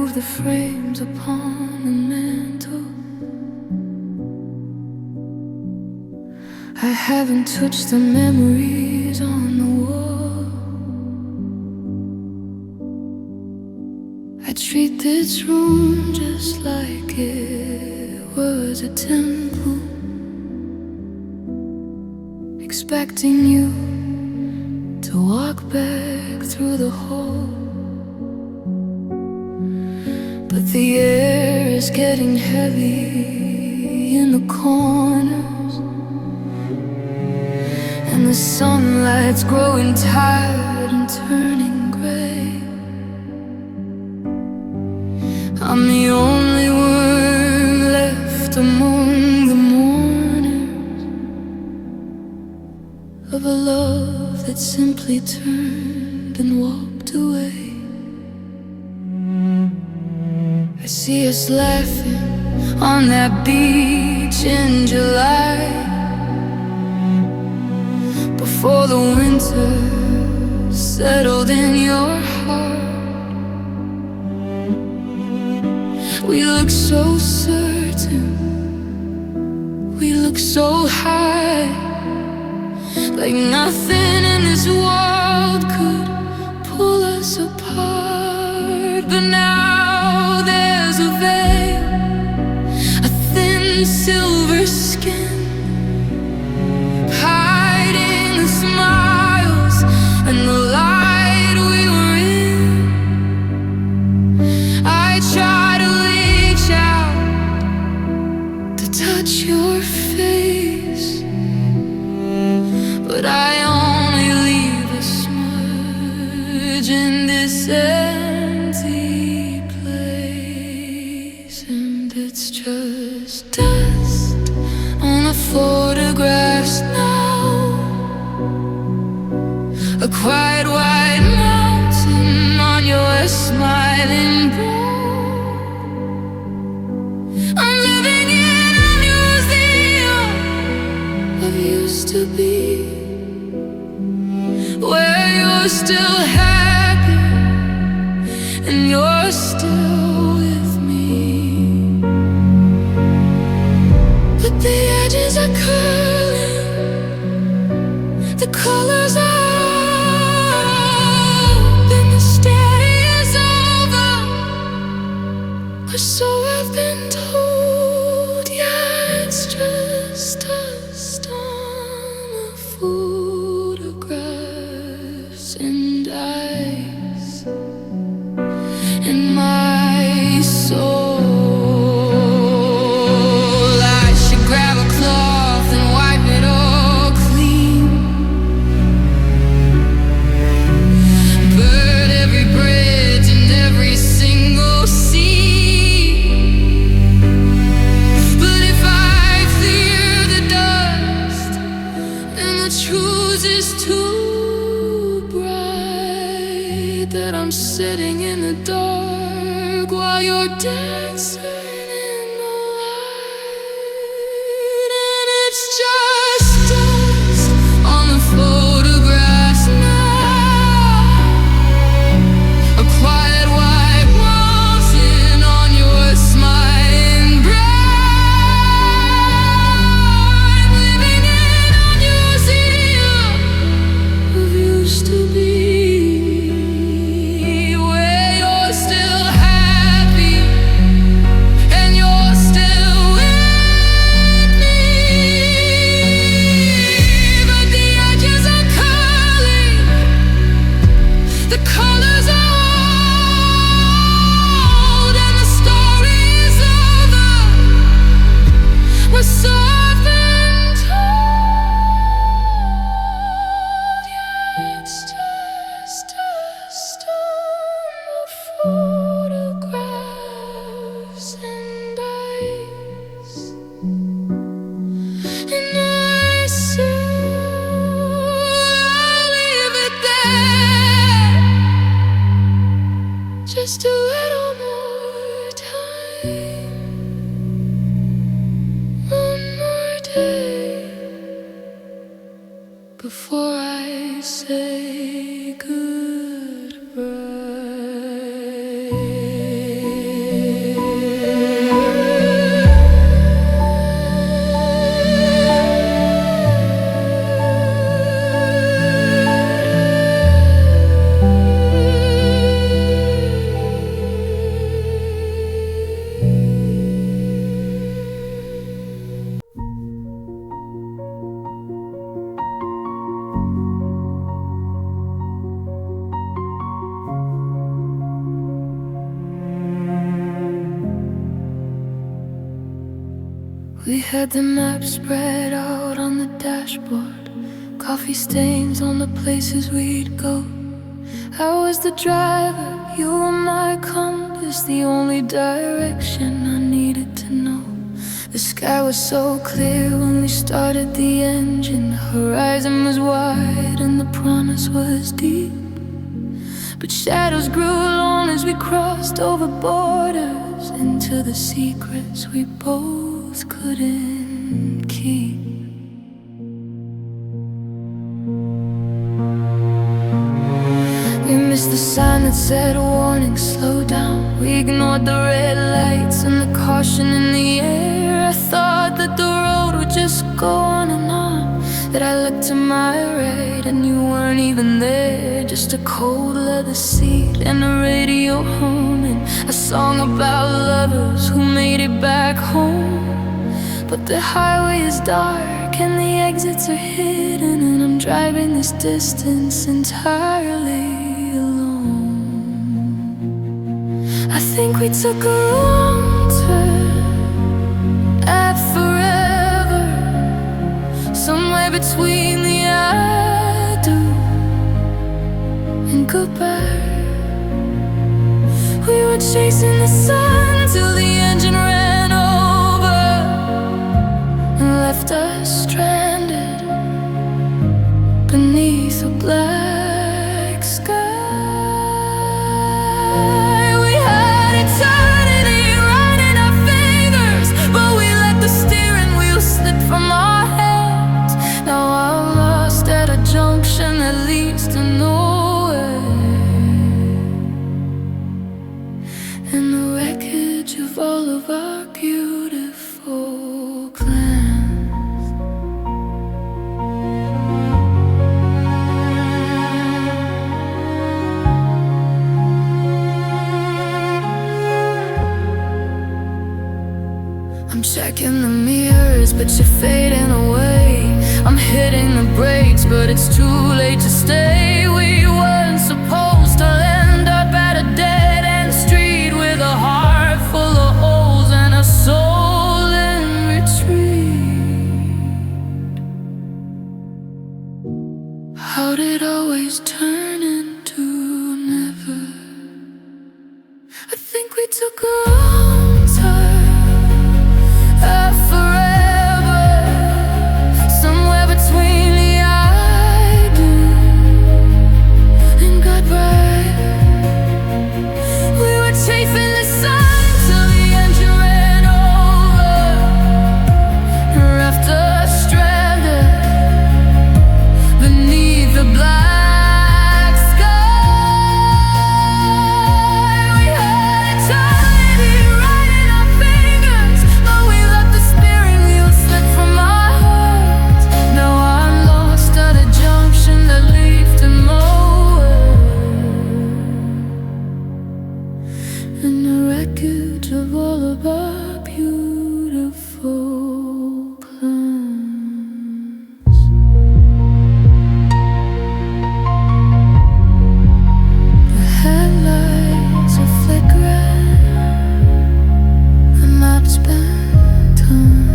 move the frames upon the mantle. I haven't touched the memories on the wall. I treat this room just like it was a temple, expecting you to walk back through the hall. But the air is getting heavy in the corners, and the sunlight's growing tired and turning gray. I'm the only one left among the mourners of a love that simply turned and walked away. I see us laughing on that beach in July, before the winter settled in your heart. We look so certain, we look so high, like nothing in this world could pull us apart. But now there's a veil, a thin silver skin, hiding the smiles and the light we were in. I try to reach out to touch your face, but I only leave a smudge in this empty place. And it's just dust on the photographs now, a quiet white mountain on your smiling brow. I'm living in a museum of used to be, where you're still happy and you're still with me. But the edges are curling, the colors are up, and the stay is over, or so I've been told. Yeah, it's just dust on the photographs and ice in my soul. I should grab a cloth and wipe it all clean, burn every bridge and every single scene. But if I clear the dust and the truth is too bright, that I'm sitting in the dark while you're dancing in the light. And it's just dust on the photographs now, a quiet white mountain on your smiling brow. I'm living in a museum of used to be, where you're still happy and you're still with me. But the edges are curling, the colors are old, and the story is over, we're so often told. Yeah, it's just dust on the photographs and ice, and I said I'll leave it there, just a little more time, one more day, before I say goodbye. We had the map spread out on the dashboard, coffee stains on the places we'd go. I was the driver, you were my compass, the only direction I needed to know. The sky was so clear when we started the engine. The horizon was wide and the promise was deep, but shadows grew long as we crossed over borders into the secrets we both couldn't keep. We missed the sign that said warning, slow down. We ignored the red lights and the caution in the air. I thought that the road would just go on and on, that I looked to my right and you weren't even there. Just a cold leather seat and a radio humming a song about lovers who made it back home. But the highway is dark and the exits are hidden, and I'm driving this distance entirely alone. I think we took a wrong turn at forever, somewhere between the I do and goodbye. We were chasing the sun till the engine ran over and left us stranded beneath a black sky. We had eternity right in our fingers, but we let the steering wheel slip from our hands. Now I'm lost at a junction that leads to nowhere, and the wreckage of all of our beautiful plans. I'm checking the mirrors, but you're fading away. I'm hitting the brakes, but it's too late to stay. We weren't supposed to end up at a dead-end street with a heart full of holes and a soul in retreat. How'd it always turn into never? I think we took a wrong turn at forever, somewhere between the I do and goodbye. We were chasing the sun till the engine ran over and left us stranded beneath the black sky. We had eternity right in our fingers, but we let the steering wheel slip from our hearts. Now I'm lost at a junction that leads to nowhere, and the wreckage of all of our beautiful plans. The headlights are flickering, the map's been turned.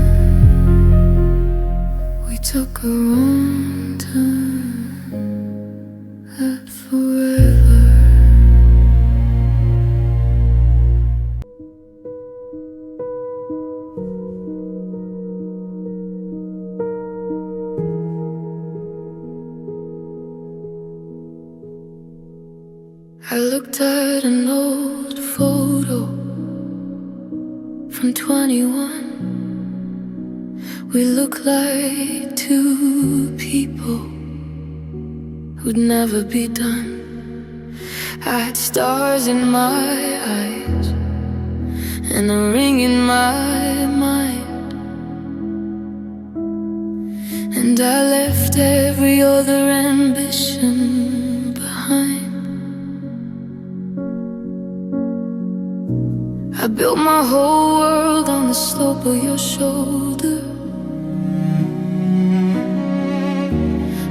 We took a wrong turn at forever. I looked at an old photo from 21. We look like two people who'd never be done. I had stars in my eyes and a ring in my mind, and I left every other ambition behind. I built my whole world on the slope of your shoulder.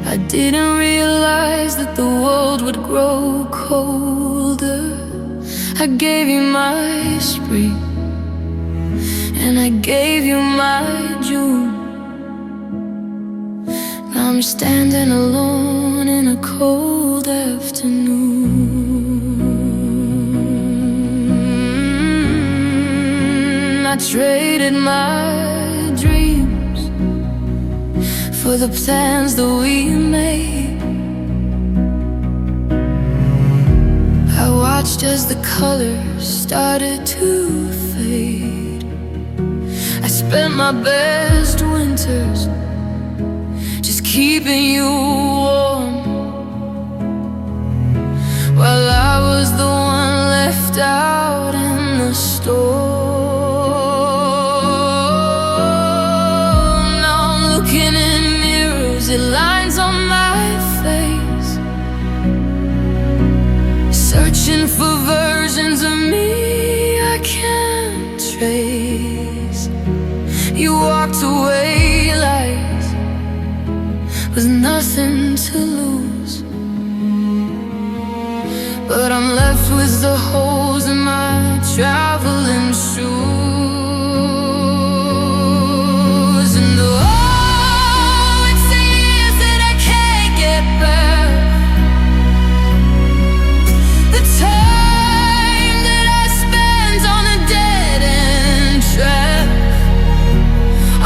I didn't realize that the world would grow colder. I gave you my spring, and I gave you my I'm standing alone in a cold afternoon. I traded my dreams for the plans that we made. I watched as the colors started to fade. I spent my best winters just keeping you warm, while I was the one left out in the storm. Now I'm looking in mirrors, it lines on my face, searching for versions of me I can't trace. You walked away like with nothing to lose, but I'm left with the holes in my traveling shoes. And oh, it's the years that I can't get back, the time that I spent on a dead-end track.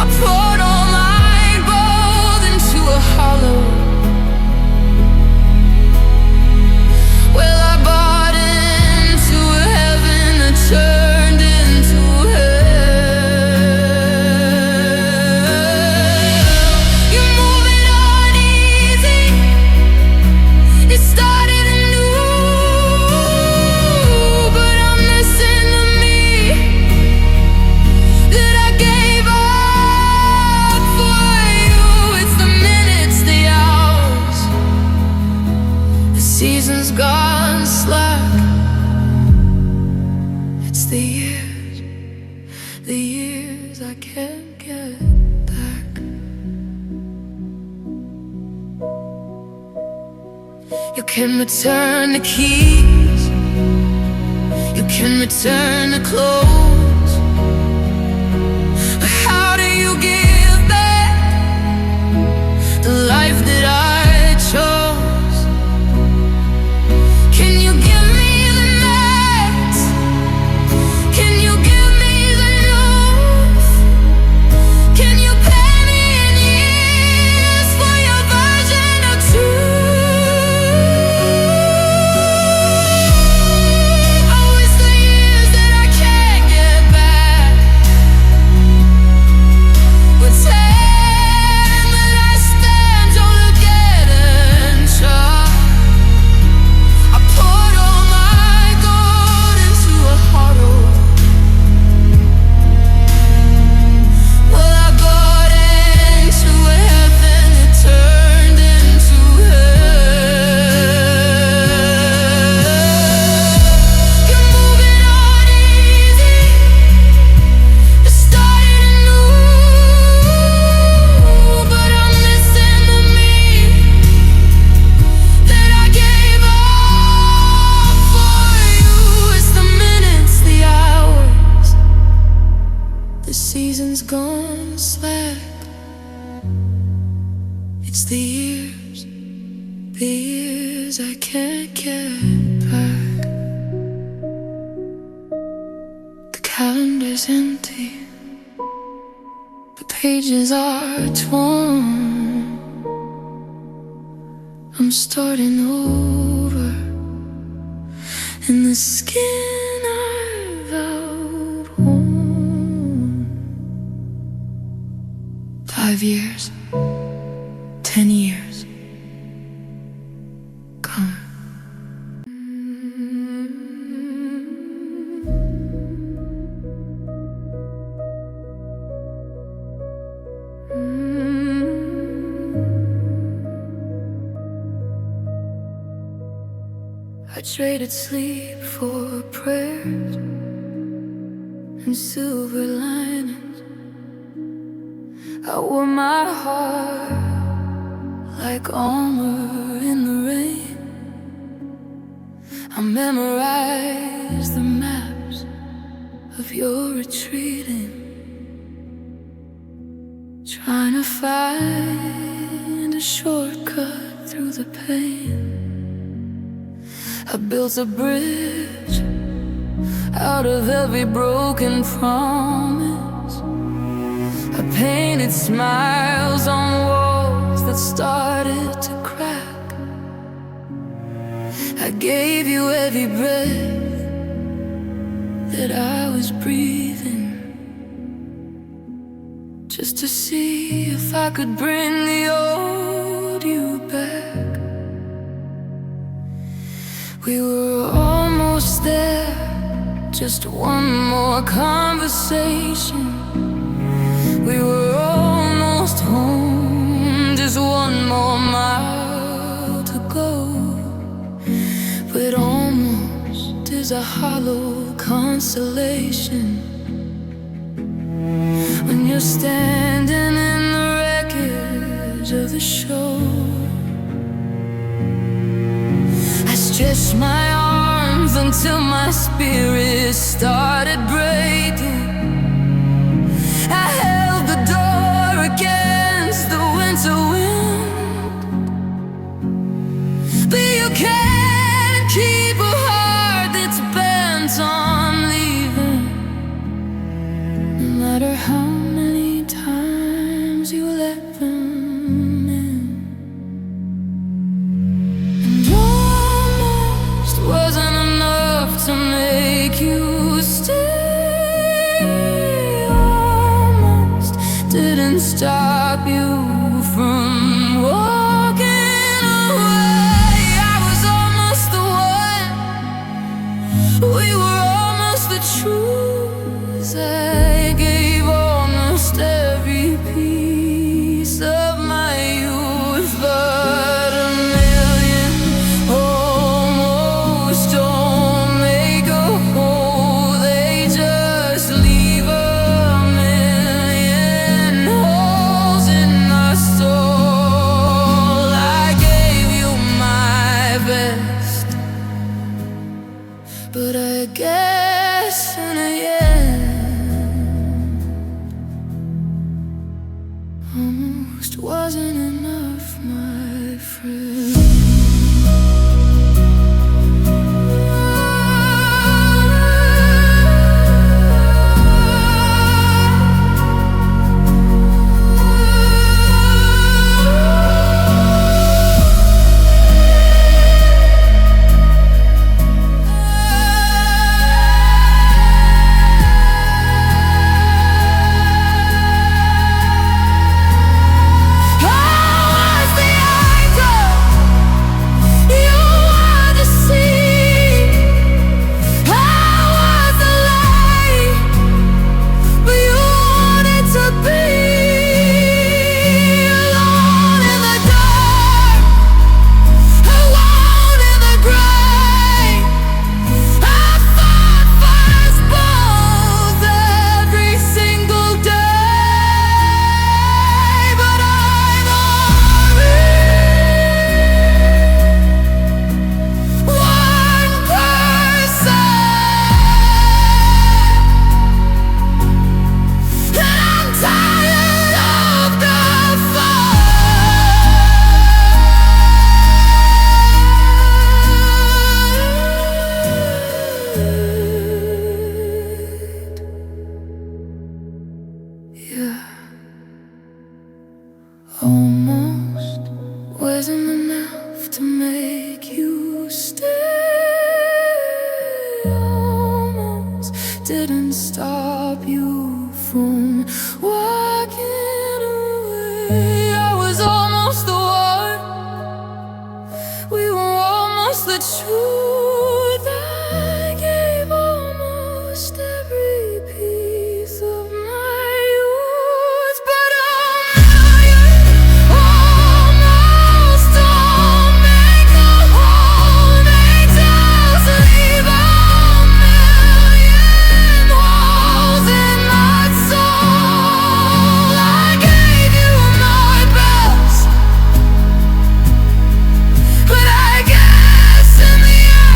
I poured all my gold into a hollow. Well, I bought into a heaven that turned into hell. You're moving on easy, it started anew, but I'm missing the me that I gave up for you. It's the minutes, the hours, the seasons gone slack. It's the years I can't get back. You can return the keys, you can return the clothes, but how do you give back the life that I chose? Can you give me the nights? Can you give me the youth? Can you pay me in years for your version of truth? Oh, it's the years that I can't get back, with time that I spent on a dead-end track. I poured all my gold into a hollow. Well, I got into a heaven that turned into hell. You're moving on easy, it started anew, but I'm missing the me that I gave up for you. It's the minutes, the hours, the seasons gone slack. It's the years I can't get back. The calendar's empty, the pages are torn. I'm starting over in the skin I've outworn. 5 years, 10 years, gone. I traded sleep for prayers and silver linings. I wore my heart like armor in the rain. I memorized the maps of your retreating, trying to find a shortcut through the pain. I built a bridge out of every broken promise. I painted smiles on walls that started to crack. I gave you every breath that I was breathing, just to see if I could bring the old you back. We were almost there, just one more conversation. We were almost home, just one more mile to go. But almost is a hollow consolation when you're standing in the wreckage of the shore. I stretched my arms until my spirit started breaking. I held the door against the winter wind, but you can't keep a heart that's bent on leaving, no matter how many times you let them in. And almost wasn't enough to make you stay. Almost didn't stop you from walking away. I was almost the one. We were almost the truth. I gave almost every piece of my youth, but a million almost don't make a whole. They just leave a million holes in our soul. I gave you my best, but I guess in the end, almost wasn't enough, my friend. Yeah, almost wasn't enough to make you stay. Almost didn't stop you from walking away. I was almost the one. We were almost the truth. I gave almost every piece of my youth, but a million almost don't make a whole. They just leave a million holes in my soul. I gave you my best, but I guess in the end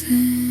thin.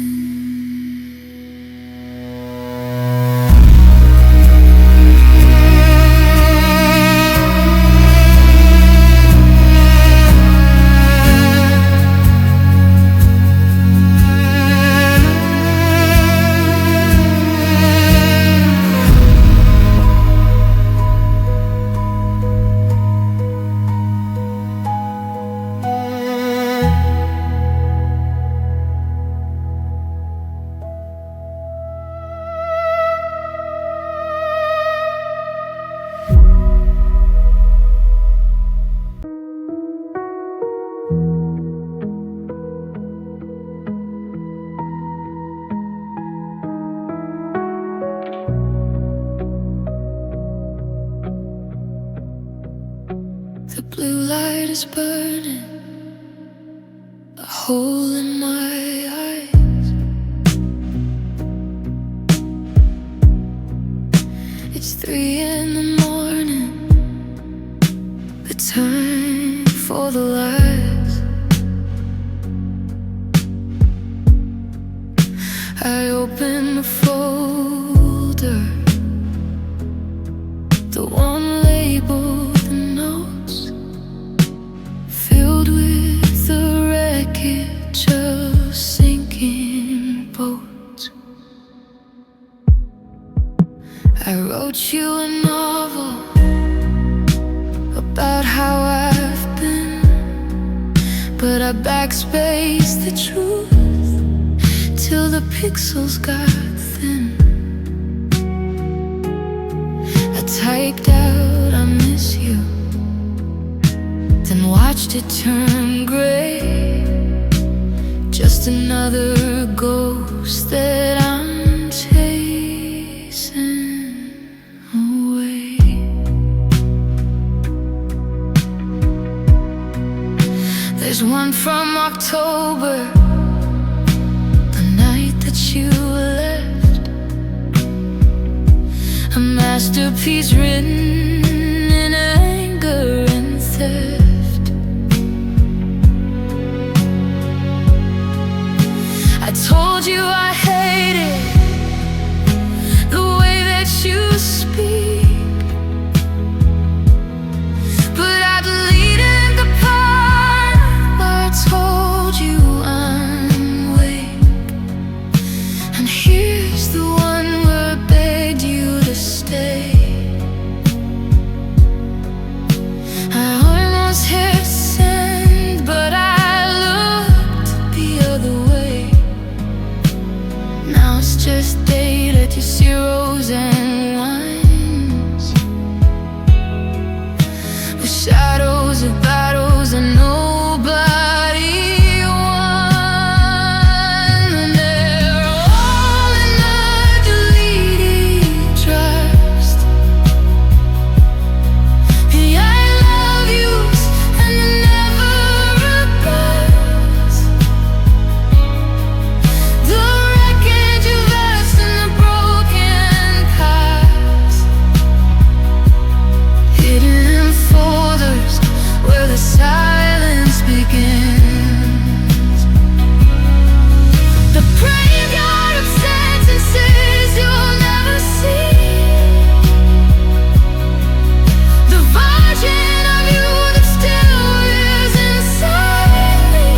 The blue light is burning a hole in my eyes. It's 3 in the morning, the time for the lies. I open the folder, the one labeled filled with the wreckage of sinking boats. I wrote you a novel about how I've been, but I backspaced the truth till the pixels got thin. I typed out I miss you, then watched it turn gray. Just another ghost that I'm chasing away. There's one from October, the night that you left, a masterpiece written in anger and theft. I told you I hated the way that you speak, but I deleted the part where I told you I'm weak. And here's the one where I begged you to stay. I almost hit send, but I looked the other way. Now it's just dated to zeros and ones, with shadows of battles that nobody won. And they're all in the deleted drafts. The I love yous and the never regrets. The wreckage of us and the broken past, hidden in folders where the silence begins. The graveyard of sentences you'll never see. The version of you that still lives inside me.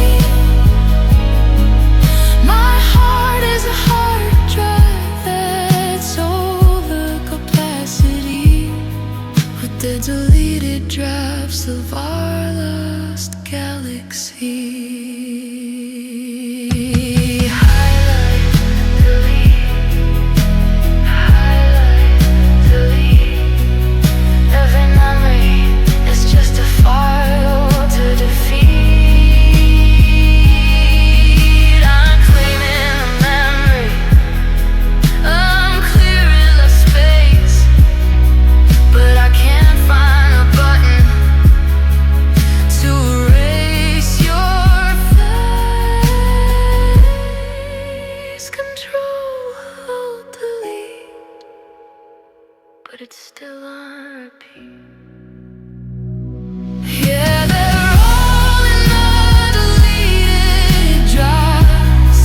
My heart is a hard drive that's over capacity, with the deleted drafts of our lost galaxy. Highlight, delete, highlight, delete. Every memory is just a file to defeat. I'm claiming the memory, I'm clearing the space, but I can't find a button to erase your face. Control, Alt, delete, but it's still on repeat. Yeah, they're all in the deleted drafts.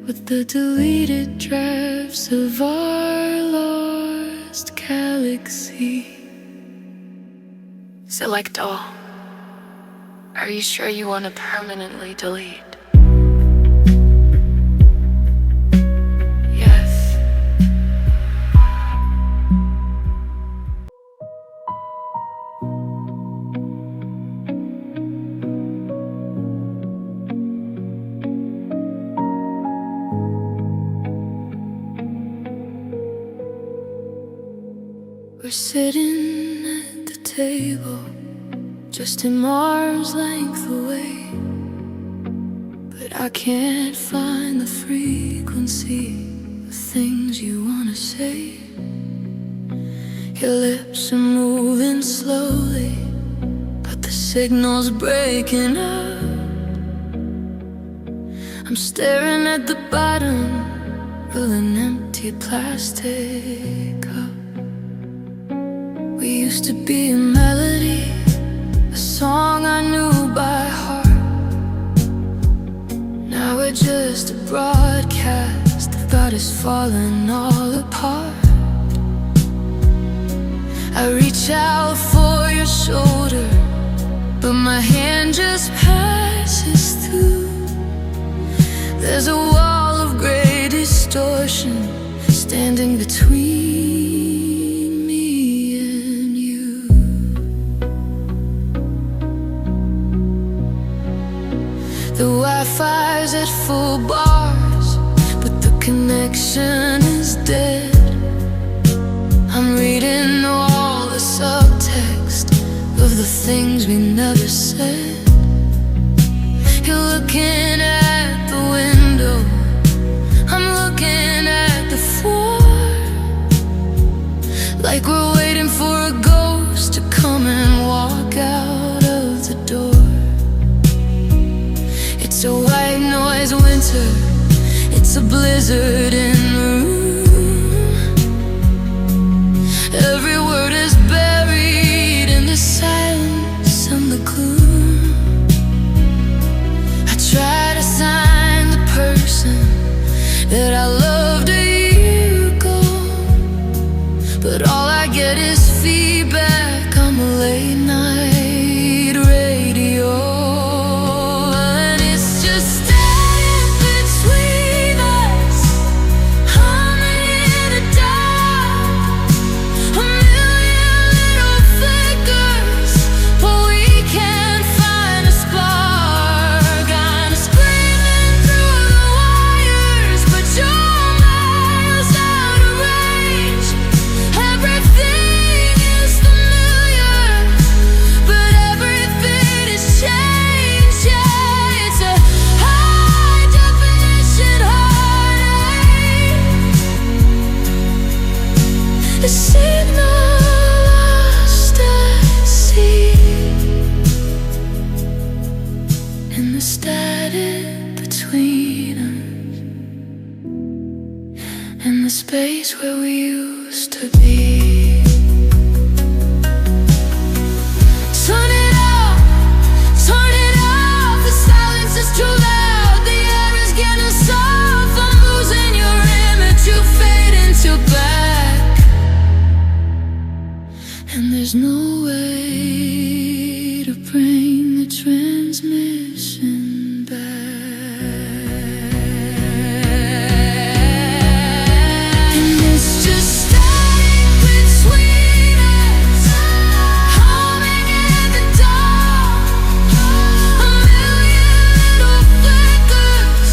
with the deleted drafts of our lost galaxy. Select all. Are you sure you want to permanently delete? Yes. We're sitting at the table, just an arm's length away, but I can't find the frequency of things you wanna say. Your lips are moving slowly, but the signal's breaking up. I'm staring at the bottom of an empty plastic cup. We used to be a melody, a song I knew by heart. Now we're just a broadcast about us falling all apart. I reach out for your shoulder, but my hand just passes through. There's a wall of gray distortion standing between me and you. The Wi-Fi's at full bars, but the connection is dead. I'm reading all the subtext of the things we never said. You're looking at the window, I'm looking at the floor, like we're waiting for a ghost to come and walk out of the door. It's a white noise winter, it's a blizzard in the room. Every word is buried in the silence and the gloom. I try to sign the person that I loved a year ago, but all I get is feedback on the late night radio. And it's just static between us, humming in the dark. A million little flickers, but we can't find a spark. I'm screaming through the wires, but you're miles out of range. Everything is familiar, but everything has changed. Yeah, it's a high definition heartache. The signal lost at sea, and the static between us, and the space where we used to be. Turn it off, the silence is too loud. The air is getting soft, I'm losing your image, you fade into black. And there's no way to bring the transmission back. And it's just static between us, humming in the dark. A million little flickers,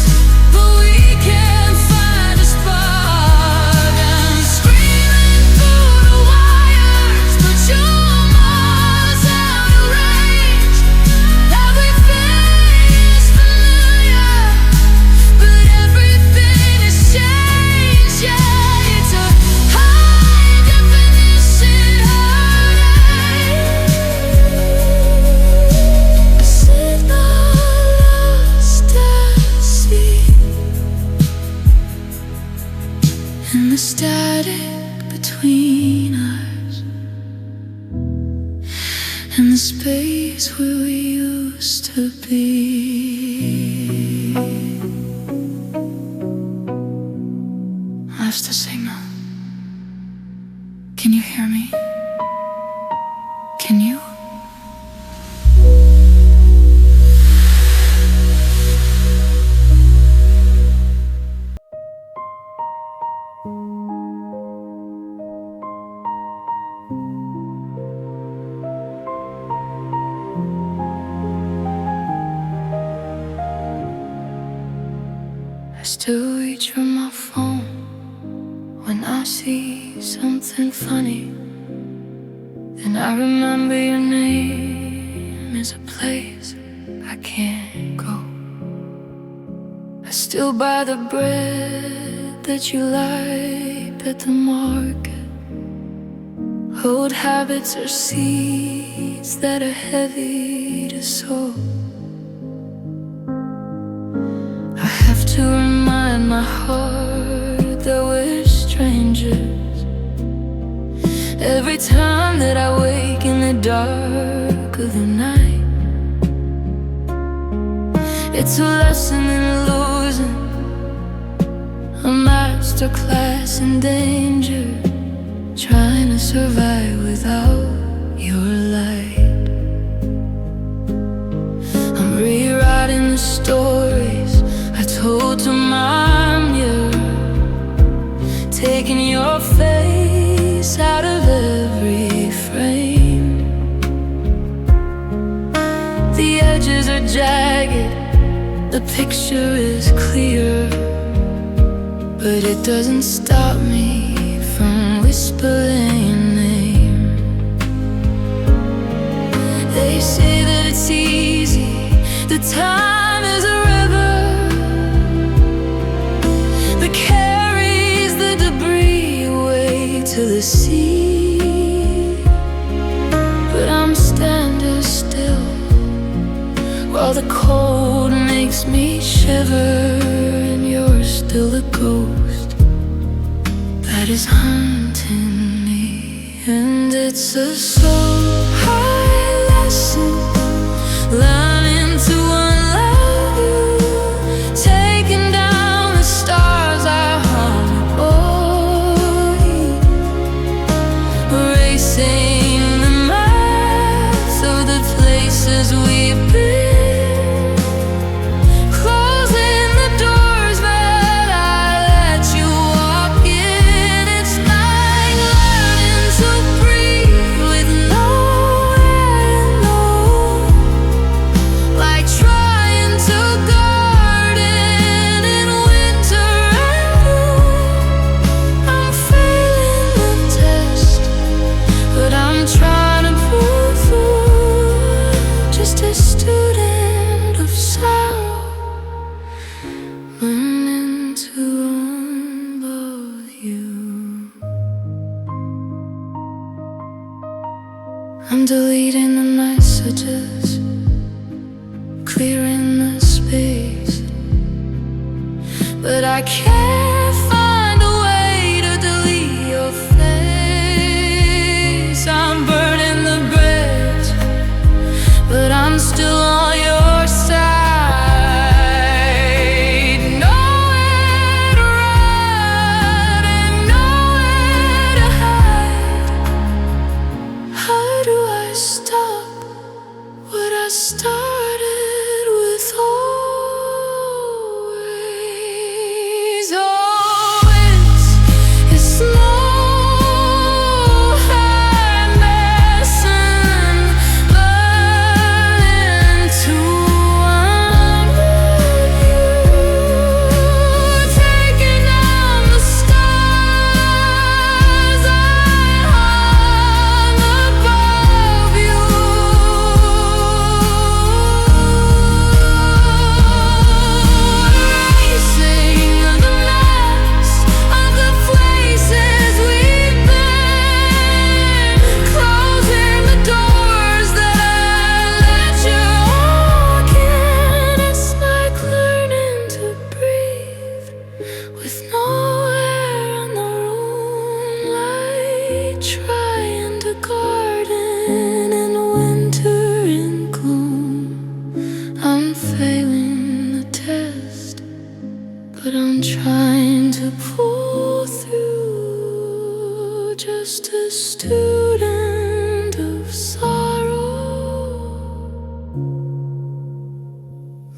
but we can't find a spark. I'm screaming through the wires, but you're miles out of range. Everything is familiar, but everything has changed. Yeah, it's a high definition heartache. A signal lost at sea, and the static between us, and the space where we used to be. lost the signal. Can you hear me? Can you? I still reach for my phone when I see something funny. Then I remember your name is a place I can't go. I still buy the bread that you liked at the market. Old habits are seeds that are heavy to sow. I have to remind my heart that we're strangers every time that I wake in the dark of the night. It's a lesson in losing, a masterclass in danger, trying to survive without your light. I'm rewriting the stories I told to my mirror, taking your face out of every frame. The edges are jagged, the picture is clear, but it doesn't stop me from whispering your name. They say that it's easy, the time is a river that carries the debris away to the sea. But I'm standing still while the cold makes me shiver, and you're still a ghost that is haunting me. And it's a so high lesson, learning to unlove you, taking down the stars I hung above you, erasing the maps of the places we've been, closing the doors that I let you walk in. It's like learning to breathe with nowhere to know, like trying to garden in winter and bloom. I'm failing the test, but I'm trying to pull through. Just a student of sorrow, learning to unload you. I'm deleting the messages, clearing the space, but I can't find a way to delete your face. I'm burning the bridge, but I'm still on your side. Nowhere to run and nowhere to hide. How do I stop what I started with always? Oh, it's slow and lesson, learning to unlove you, taking down the stars I hung above you, erasing the maps of the places we've been, closing the doors that I let you walk in. It's like learning to breathe with nowhere in the room, like trying to garden in winter and gloom. I'm failing the test, but I'm I'm trying to pull through, just a student of sorrow,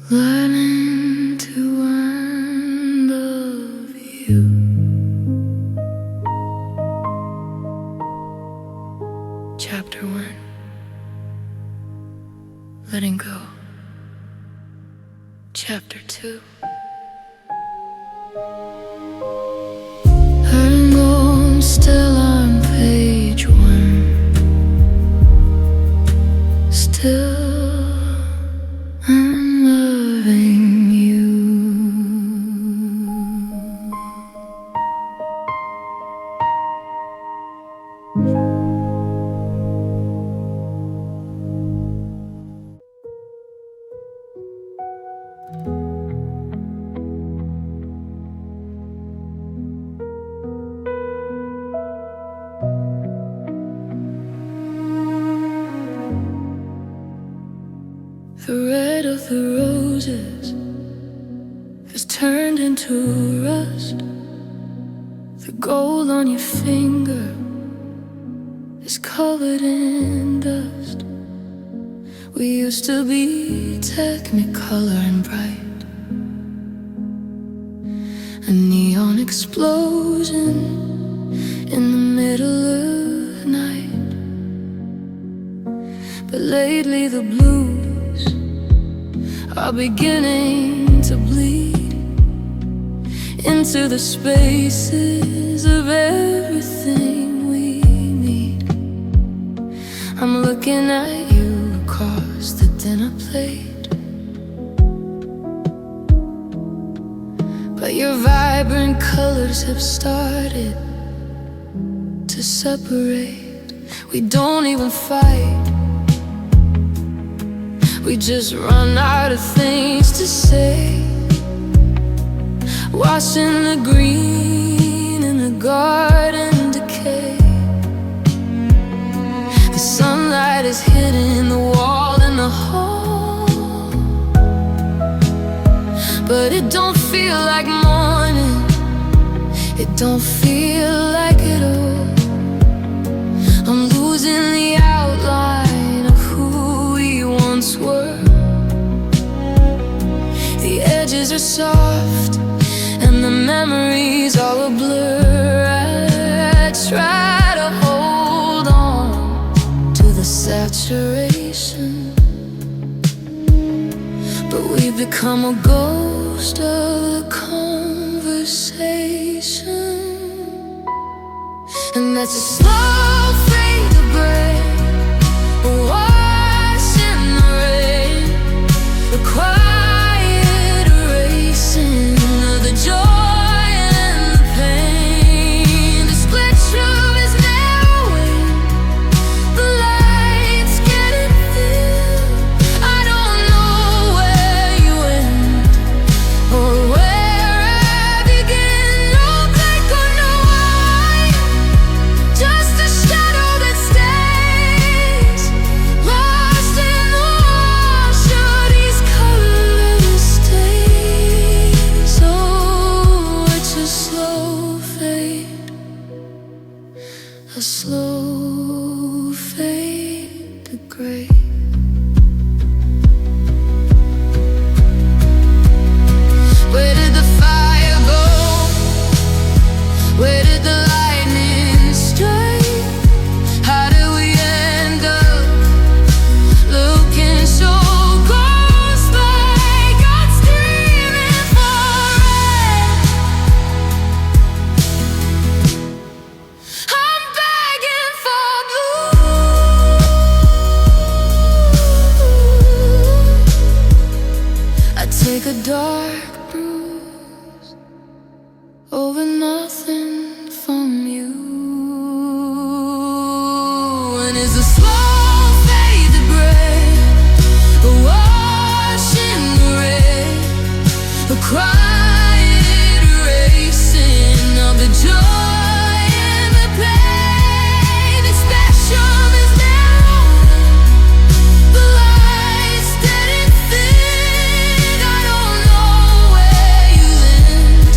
learning to love you. Chapter 1. Letting go. Chapter 2. Letting go, I'm still on page 1. Still, I'm loving you. The red of the roses has turned into rust. The gold on your finger is covered in dust. We used to be technicolor and bright, a neon explosion in the middle of the night. But lately the blues are beginning to bleed into the spaces of everything we need. I'm looking at you across the dinner plate, but your vibrant colors have started to separate. We don't even fight, we just run out of things to say. Watching the green in the garden decay. The sunlight is hitting the wall in the hall, but it don't feel like morning. It don't feel like it all. I'm losing the outline of who we once were. The edges are soft and the memories all a blur. I try to hold on to the saturation, but we've become a ghost of the conversation. And that's a slow fade to break, a wash in the rain, the quiet erasing of the joy and the pain. The split room is narrowing, the lights getting dim. I don't know where you end or where I begin. No black or no white, just a shadow that stays lost in the wash of these colorless stains. So it's a slow fade, a slow fade to gray. Where did the fire go? Where did the lightning strike? How did we end up looking so ghost-like? I'm screaming for red, I'm begging for blue. I take a dark bruise over nothing from you. And it's a slow fade to gray, a wash in the rain, a quiet erasing of the joy and the pain. The spectrum is narrowing, the lights getting thin. I don't know where you end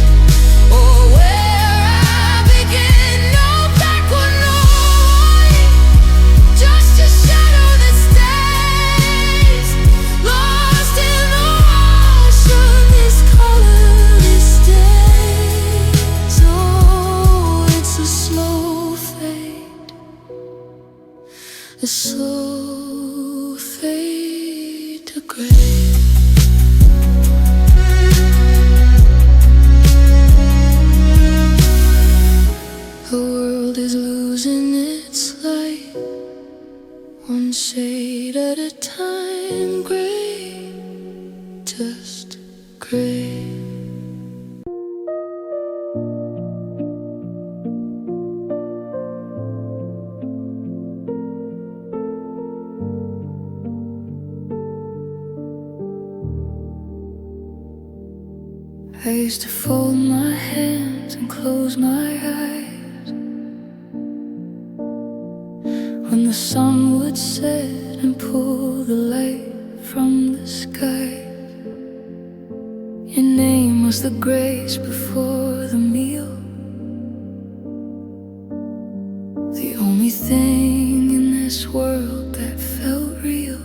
slow fade to gray. The world is losing its light, one shade at a time, gray, just gray. I used to fold my hands and close my eyes when the sun would set and pull the light from the sky. Your name was the grace before the meal, the only thing in this world that felt real.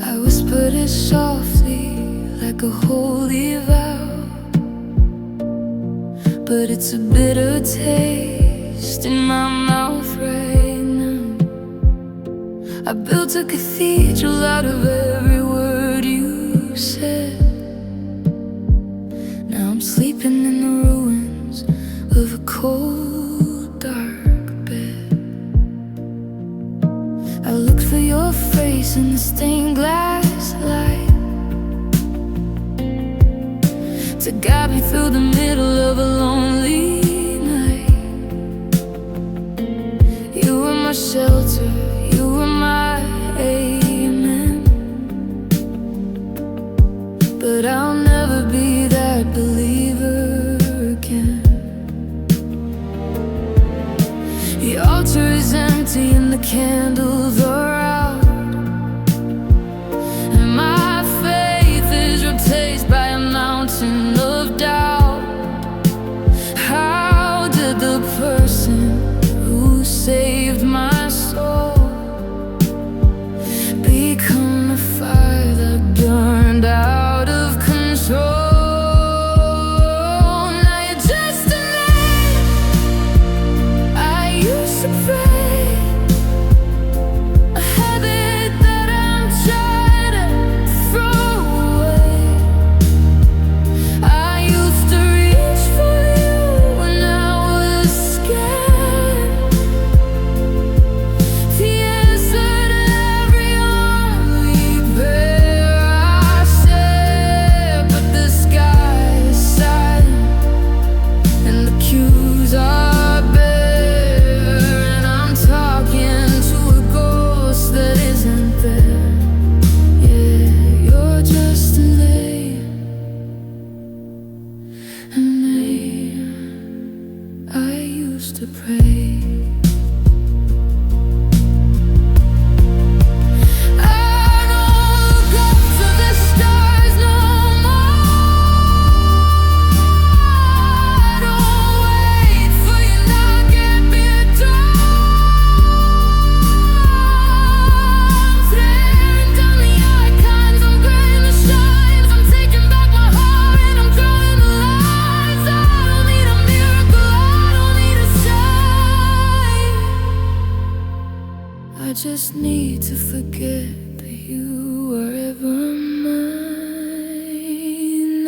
I whispered it softly like a holy vow, but it's a bitter taste in my mouth right now. I built a cathedral out of every word you said. Now I'm sleeping in the ruins of a cold, dark bed. I looked for your face in the stained glass light to guide me through the middle of a lonely night. You were my shelter, you were my amen, but I'll never be that believer again. The altar is empty and the candles are out, and my faith is replaced by a mountain of doubt. How did the person who saved my soul become a fire that burned out of control? Now you're just a name I used to pray, a habit that I'm trying to throw away. I used to reach for you when I was scared, the answer to every only prayer I said. But the sky is silent and the cues are bare, and I'm talking to a ghost that isn't there. Yeah, you're just a name, a name I used to pray. I don't look up to the stars no more. I don't wait for you knock at my door. I'm tearing down the icons, I'm grading the shines, I'm taking back my heart and I'm calling the lights. I don't need a miracle, I don't need a sign. I just need to forget that you were ever mine.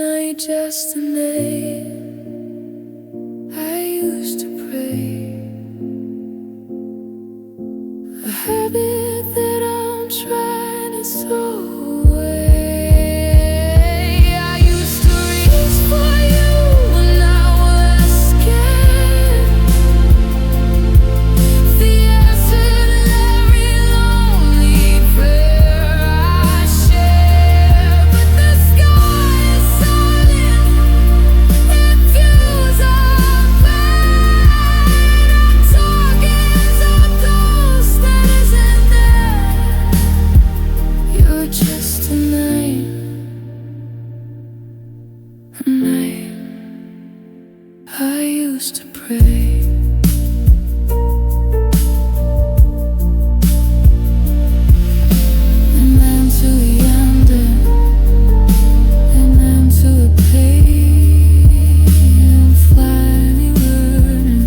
I just a name I used to pray, a habit that I'm trying to throw away. I used to reach for you when I was scared, the answer to every lonely prayer I share. But the sky is silent, it feels unfair. I'm talking to a ghost that isn't there. You're just a name, a name I used to pray. And then to the ending, and then to a pain, finally learning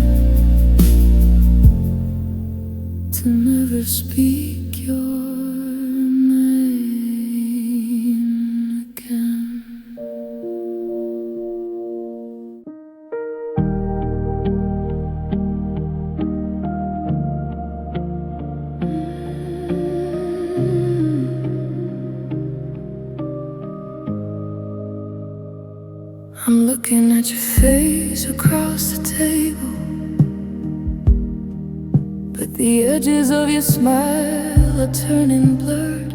I'm looking at your face across the table, but the edges of your smile are turning blurred.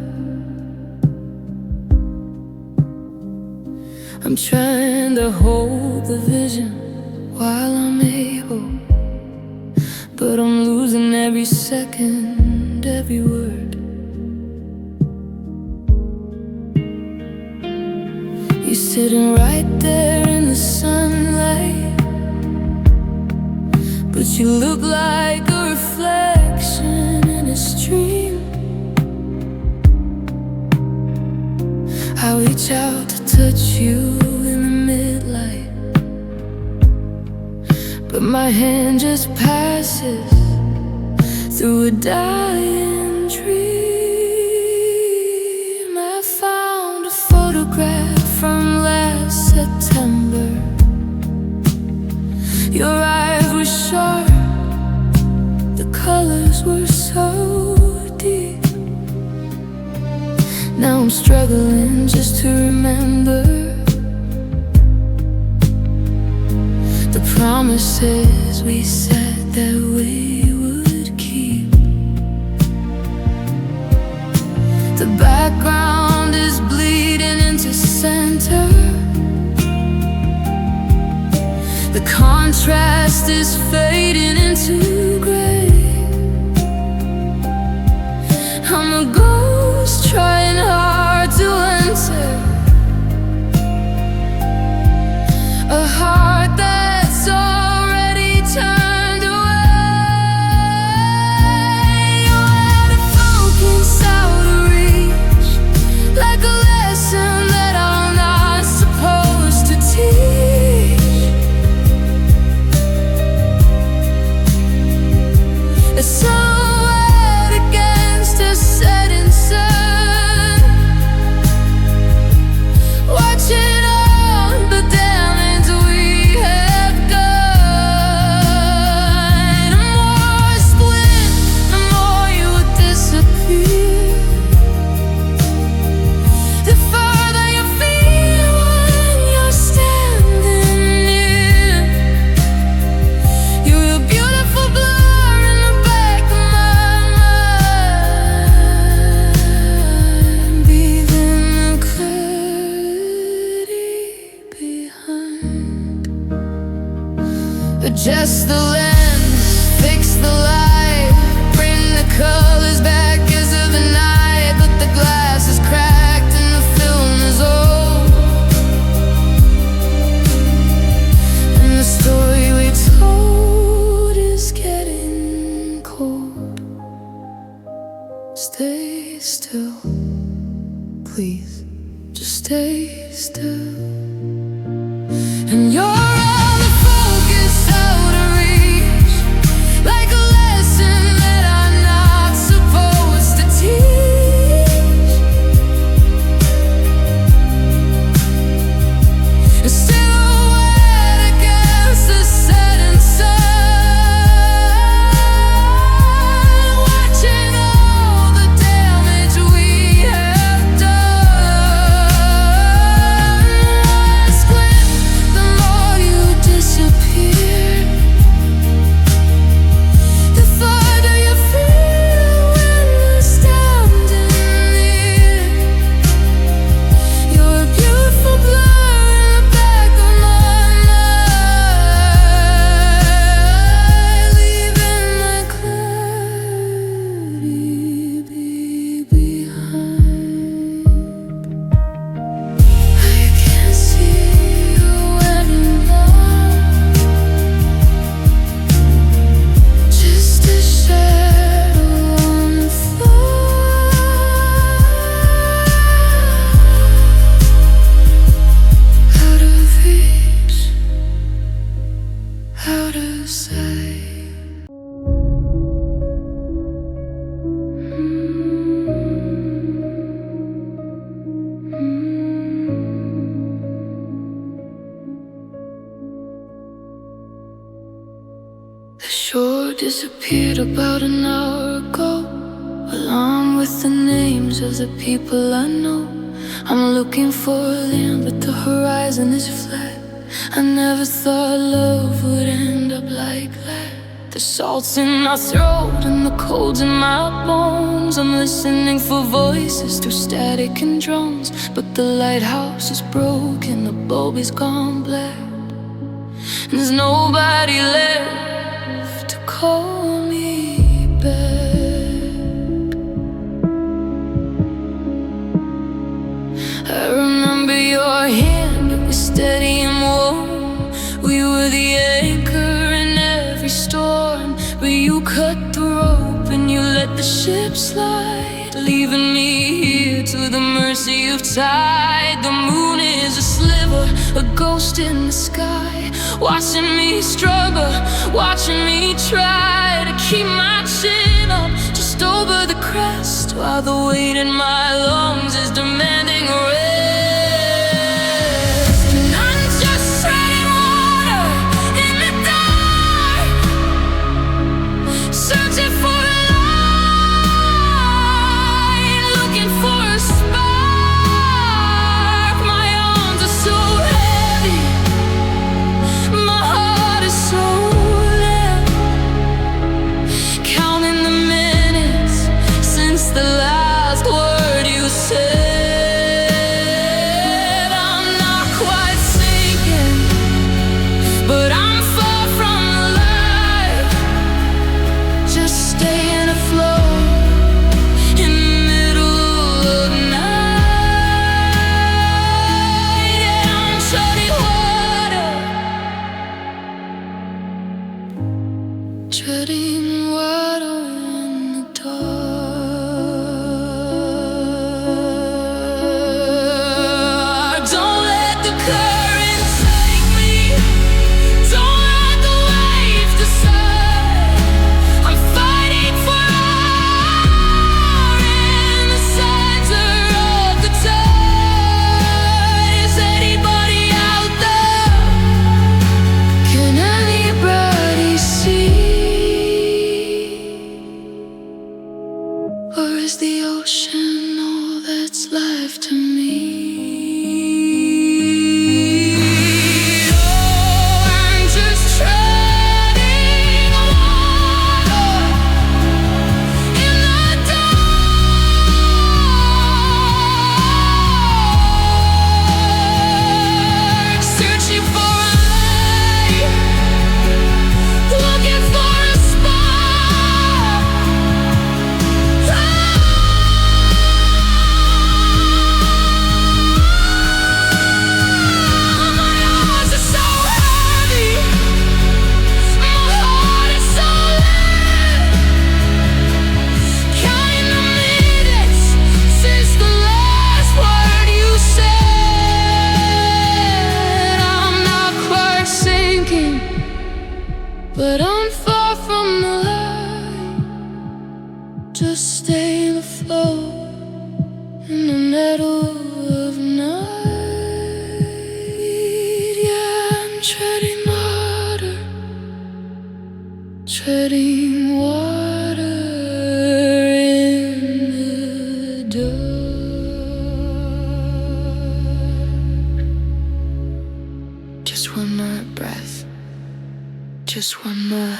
I'm trying to hold the vision while I'm able, but I'm losing every second, every word. You're sitting right there in the sunlight, but you look like a reflection in a stream. I reach out to touch you in the midlight, but my hand just passes through a dying dream. I found a photograph from last September. Your eyes were sharp, the colors were so deep. Now I'm struggling just to remember the promises we said that we would keep. The background is bleeding into center, the contrast is fading into gray. I'm a ghost trying hard to enter a heart that's already turned away. You had a funk inside to reach, like a lesson that I'm not supposed to teach. A silhouette against a setting sun, watching all the damage we have done. The more I split, the more you would disappear, the further you feel when you're standing near. You're a beautiful blur in the back of my mind, leaving the clarity behind. Adjust the lens, fix the light, bring the colors back as of the night. But the glass is cracked and the film is old, and the story we told is getting cold. Stay still, please, just stay still. And you're all the focus out of reach, like a lesson that I'm not supposed to teach. A silhouette against the setting sun, watching all the damage we have done. One squint, the more you disappear, the farther you feel when you're standing near. You're a beautiful blur in the back of my mind, leaving my clarity behind. I can't see you anymore, just a shadow on the floor, out of reach, out of sight. The shore disappeared about an hour ago, along with the names of the people I know. I'm looking for land, but the horizon is flat. I never thought love would end up like that. The salt's in my throat and the cold's in my bones. I'm listening for voices through static and drones, but the lighthouse is broken, the bulb is gone black. There's nobody left to call me back. I remember your hand, it was steady and warm. We were the anchor in every storm, but you cut the rope and you let the ship slide, leaving me here to the mercy of tide. The moon is a sliver, a ghost in the sky, watching me struggle, watching me try to keep my chin up just over the crest, while the weight in my lungs is demanding rest. And I'm just treading water in the dark, searching for a light, looking for a spark. My arms are so heavy, my heart is so limp, counting the minutes since the last word you said. I'm not quite sinking, but I'm far from alive, just staying afloat in the middle of night. Yeah, I'm treading water, treading water in the dark. Don't let the current take me, don't let the waves decide. I'm fighting for air in the center of the tide. Is anybody out there? Can anybody see? Or is the ocean all that's left to me? Oh, I'm just treading water in the dark, searching for a light, looking for a spark. My arms are so heavy, my heart is so limp, counting the minutes since the last word you said. I'm not quite sinking, but I'm far from the light, just staying afloat in the middle of night. Yeah, I'm treading water, treading water in the dark. Just one more breath, just one more.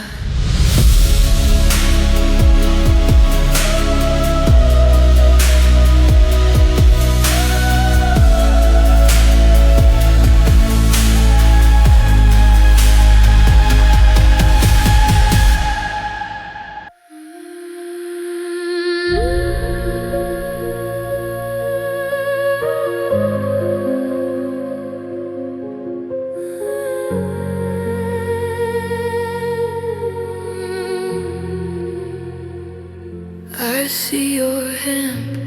I see your hand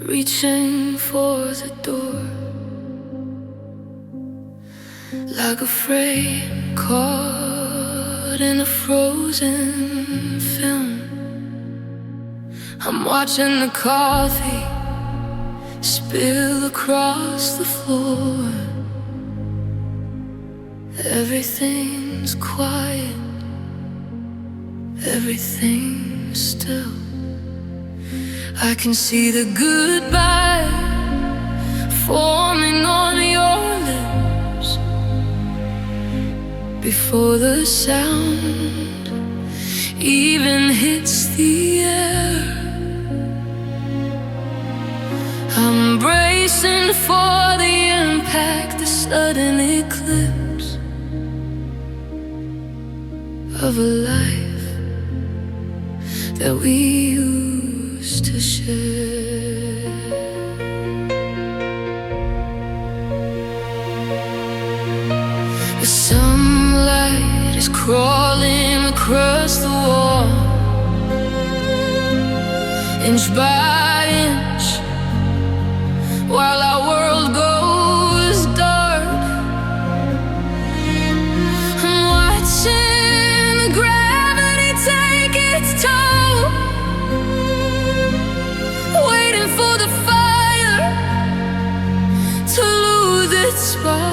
reaching for the door, like a frame caught in a frozen film. I'm watching the coffee spill across the floor. Everything's quiet, everything's still. I can see the goodbye forming on your lips. before the sound even hits the air. I'm bracing for the impact, the sudden eclipse of a life that we used to share. The sunlight is crawling across the wall, inch by inch, while our world goes dark. I'm watching the gravity take its toll, waiting for the fire to lose its spark.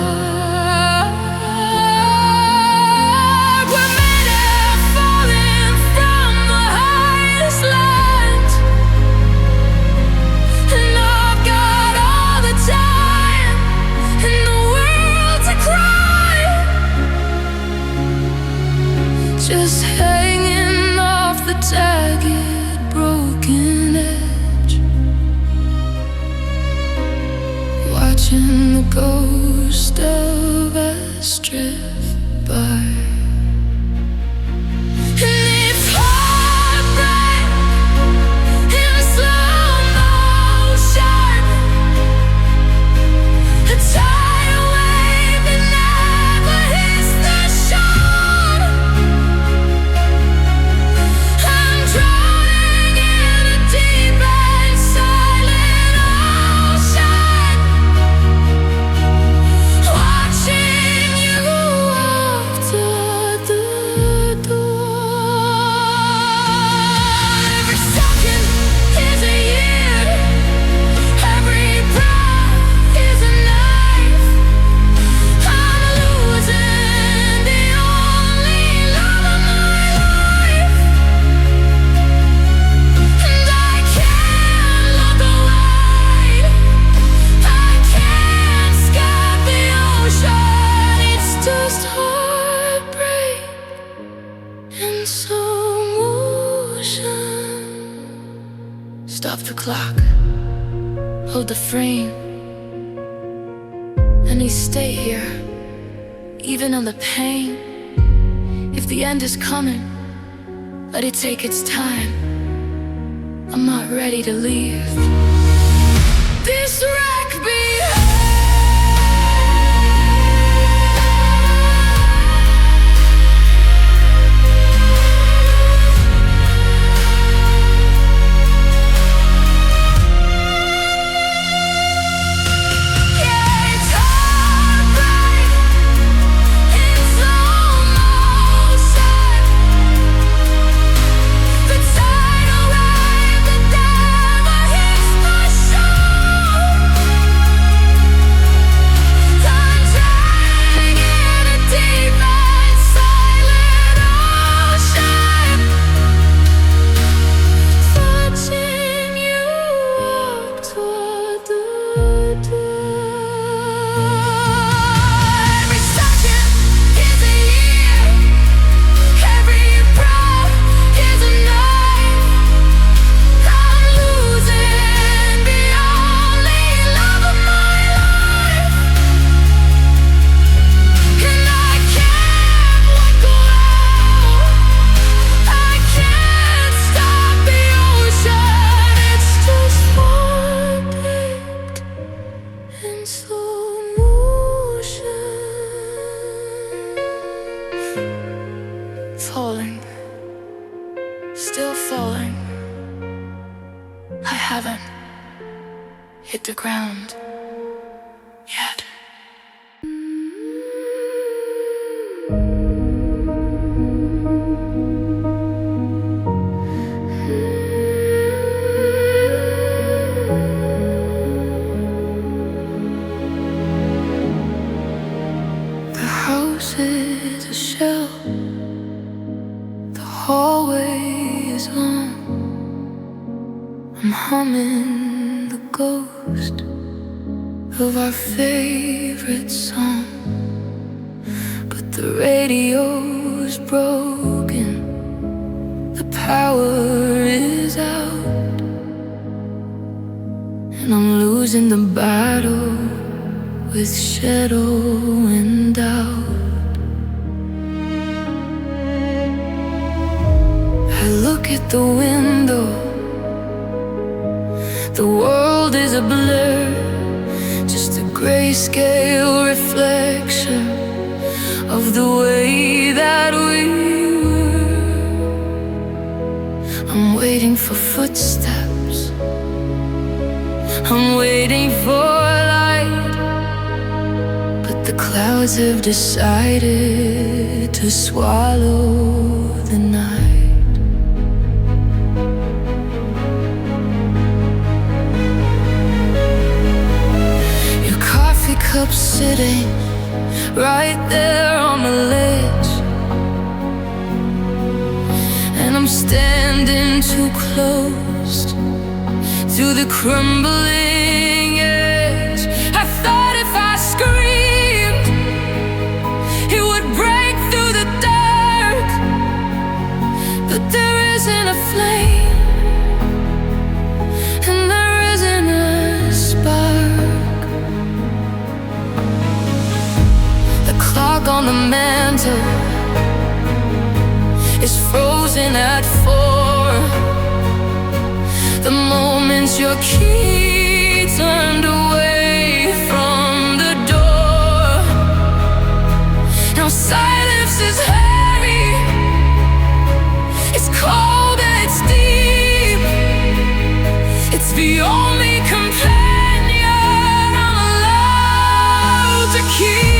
Just hanging off the jagged, broken edge, watching the ghost of us drift by. And it's heartbreak in slow motion, a tidal wave that never hits the shore. Stop the clock, hold the frame, and we stay here, even in the pain. If the end is coming, let it take its time. I'm not ready to leave this wreck behind. Falling, still falling. I haven't hit the ground yet. The house is a shell, hallway is long. I'm humming the ghost of our favorite song, but the radio broken, the power is out, and I'm losing the battle with shadow and doubt. I look at the window, the world is a blur, just a grayscale reflection of the way that we were. I'm waiting for footsteps, I'm waiting for light, but the clouds have decided to swallow the night. Cup sitting right there on the ledge, and I'm standing too close to the crumbling edge. I thought if I screamed, it would break through the dark, but there isn't a flame, and there isn't a spark. Clock on the mantle is frozen at 4. The moment your key turned away from the door. Now silence is heavy, it's cold and it's deep. It's the only companion I'm allowed to keep.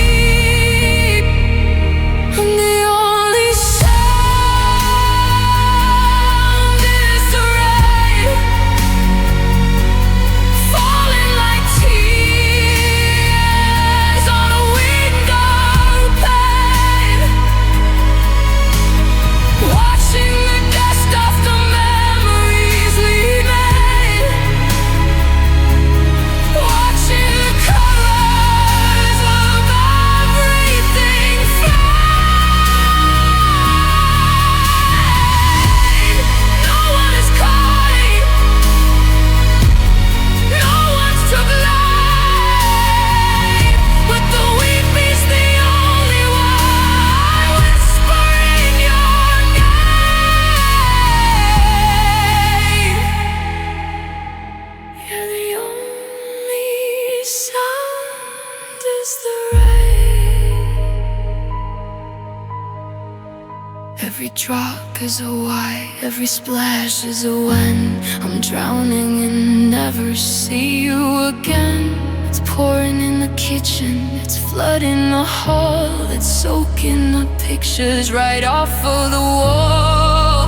Every drop is a why, every splash is a when. I'm drowning and never see you again. It's pouring in the kitchen, it's flooding the hall, it's soaking the pictures right off of the wall.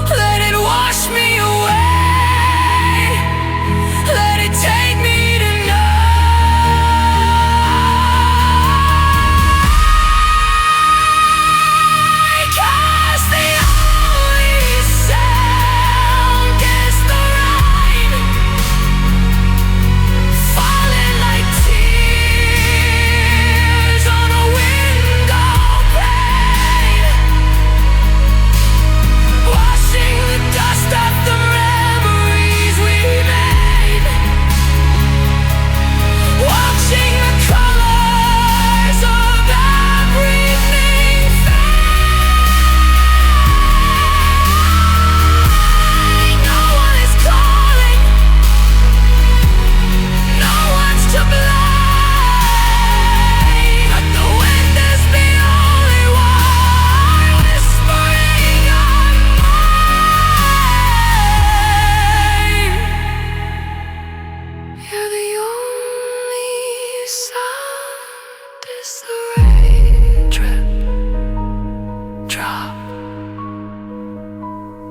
Let it wash me away, let it take me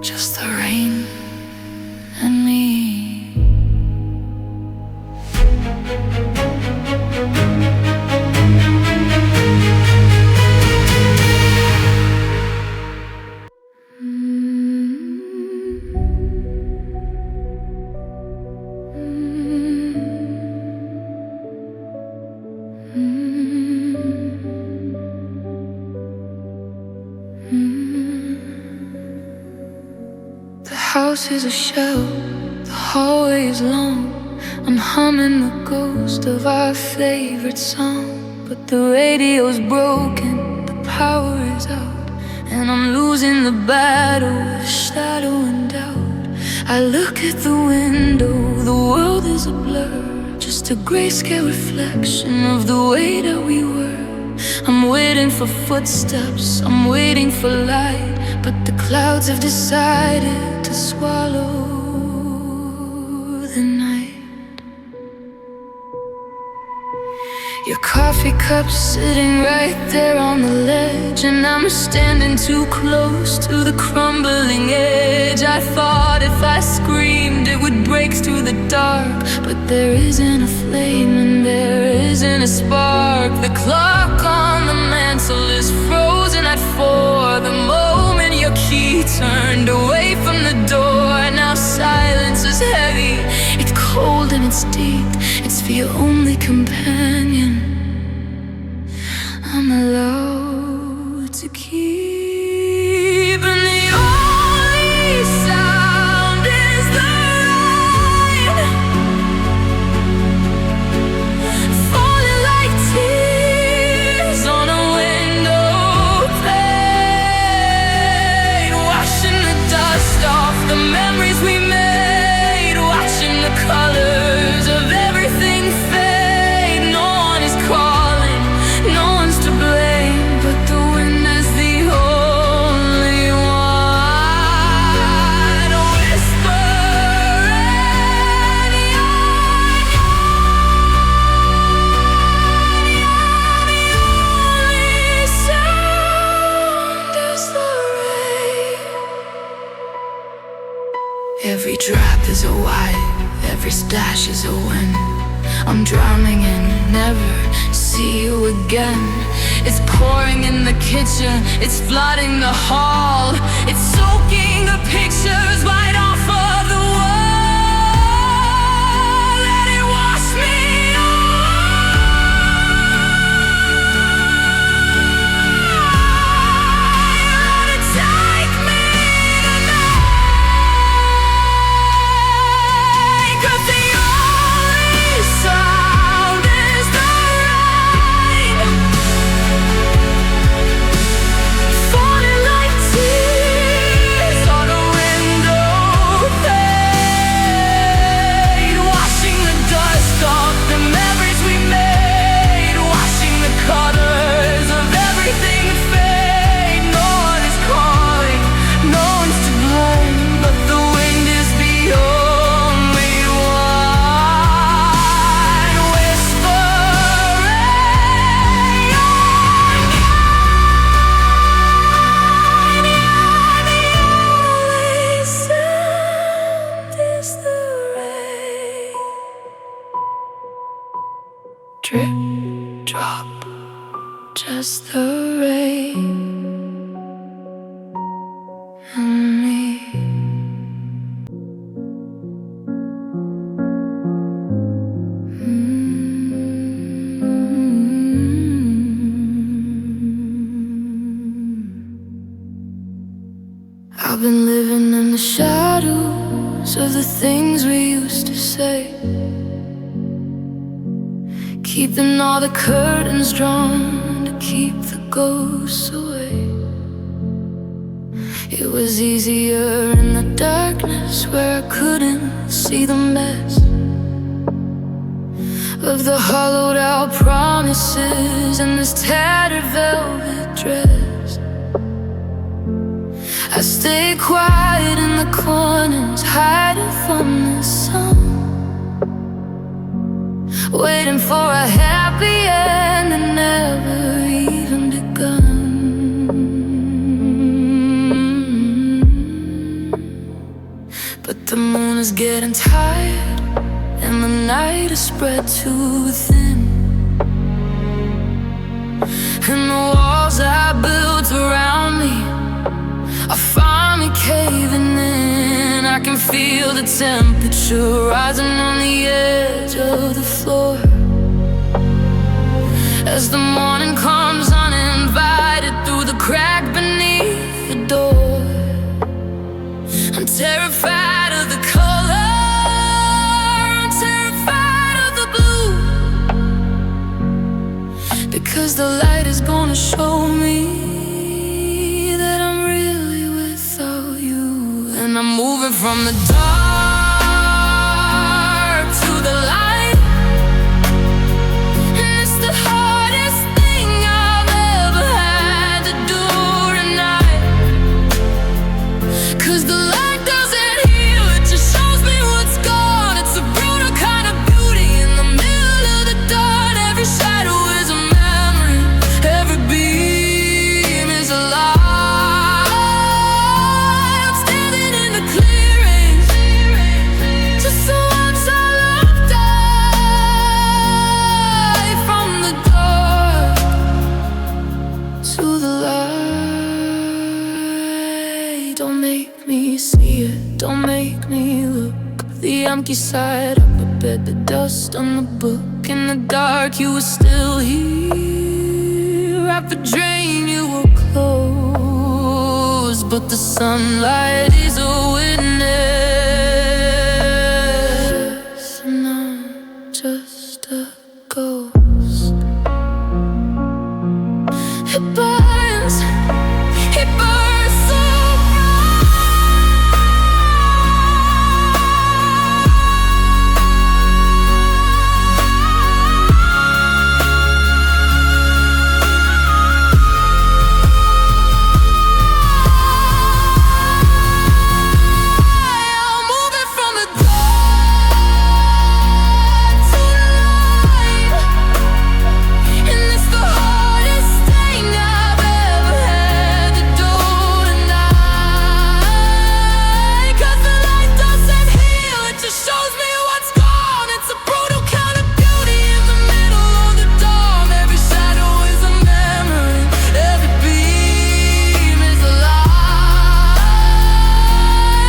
just the rain and me. house is a shell, the hallway is long. I'm humming the ghost of our favorite song. But the radio's broken, the power is out, and I'm losing the battle with shadow and doubt. I look at the window, the world is a blur, just a grayscale reflection of the way that we were. I'm waiting for footsteps, I'm waiting for light, but the clouds have decided to swallow the night. Your coffee cup's sitting right there on the ledge, and I'm standing too close to the crumbling edge. I thought if I screamed it would break through the dark, but there isn't a flame and there isn't a spark. The clock on the mantle is frozen at 4. The moment your key turned away from the door. Now silence is heavy, it's cold and it's deep. It's for your only companion I'm allowed to keep. And the only sound is the rain falling like tears on a window pane, washing the dust off the memories we made, watching the colors of everything fade. No one is calling, no one's to blame, but the wind is the only one whispering the only sound is the rain. Every drop is a wipe, every splash is a win. I'm drowning and never see you again. It's pouring in the kitchen, it's flooding the hall, it's soaking the pictures right off of the wall. Let it wash me away. Let it take me tonight. 'Cause the only sound is the rain falling like tears on a window pane, washing the dust off the memories we made, watching the colors of everything fade. No one is calling, no one's to blame, but the wind is the only one whispering on mine. The only sound is the rain. Drip, drop, just the rain on me. I've been living in the shadows of the things we used to say, keeping all the curtains drawn to keep the ghosts away. It was easier in the darkness where I couldn't see the mess of the hollowed out promises and this tattered velvet dress. I stay quiet in the corners, hiding from the sun, waiting for a happy end that never even begun. But the moon is getting tired, and the night is spread too thin, and the walls I built around me are finally caving in. I can feel the temperature rising on the edge of the floor as the morning comes uninvited through the crack beneath the door. I'm terrified because the light is gonna show me that I'm really without you. And I'm moving from the dark to the light, and it's the hardest thing I've ever had to do tonight. 'Cause the light doesn't heal, it just shows me what's gone. It's a brutal kind of beauty in the middle of the dawn. Every shadow is a memory, every beam is a lie. I'm standing in the clearing, just so once I looked out from the dark to the light. Don't make me see it, don't make me look the empty side of the bed, the dust on the book. In the dark you were still here, after drain you were close, but the sunlight is a witness, and I'm just a ghost. It burns, it burns so bright. I'm moving from the dark to the light, and it's the hardest thing I've ever had to do tonight. 'Cause the light doesn't heal, it just shows me what's gone. It's a brutal kind of beauty in the middle of the dawn. Every shadow is a memory, every beam is a lie.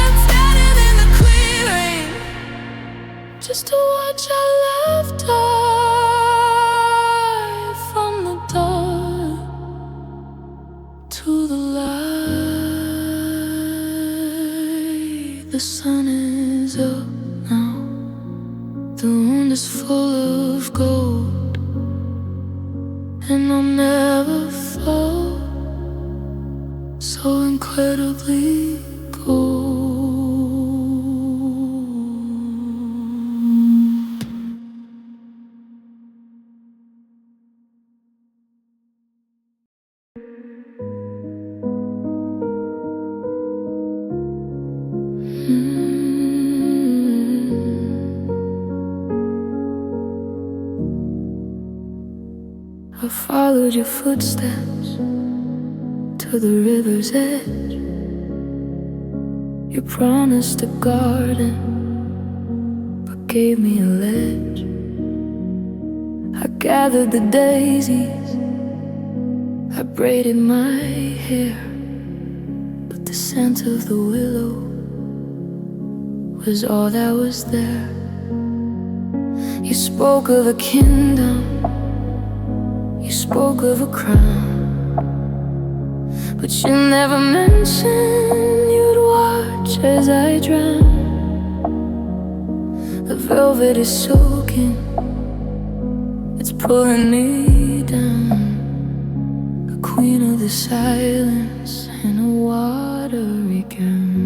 I'm standing in the clearing, just to watch our love die from the dark to the light. The sun is up now, the moon is full of gold, and I'll never fall so incredibly cold. I followed your footsteps to the river's edge. You promised a garden, but gave me a ledge. I gathered the daisies, I braided my hair, but the scent of the willow was all that was there. You spoke of a kingdom, you spoke of a crown, but you never mentioned you'd watch as I drown. The velvet is soaking, it's pulling me down. A queen of the silence in a watery gown.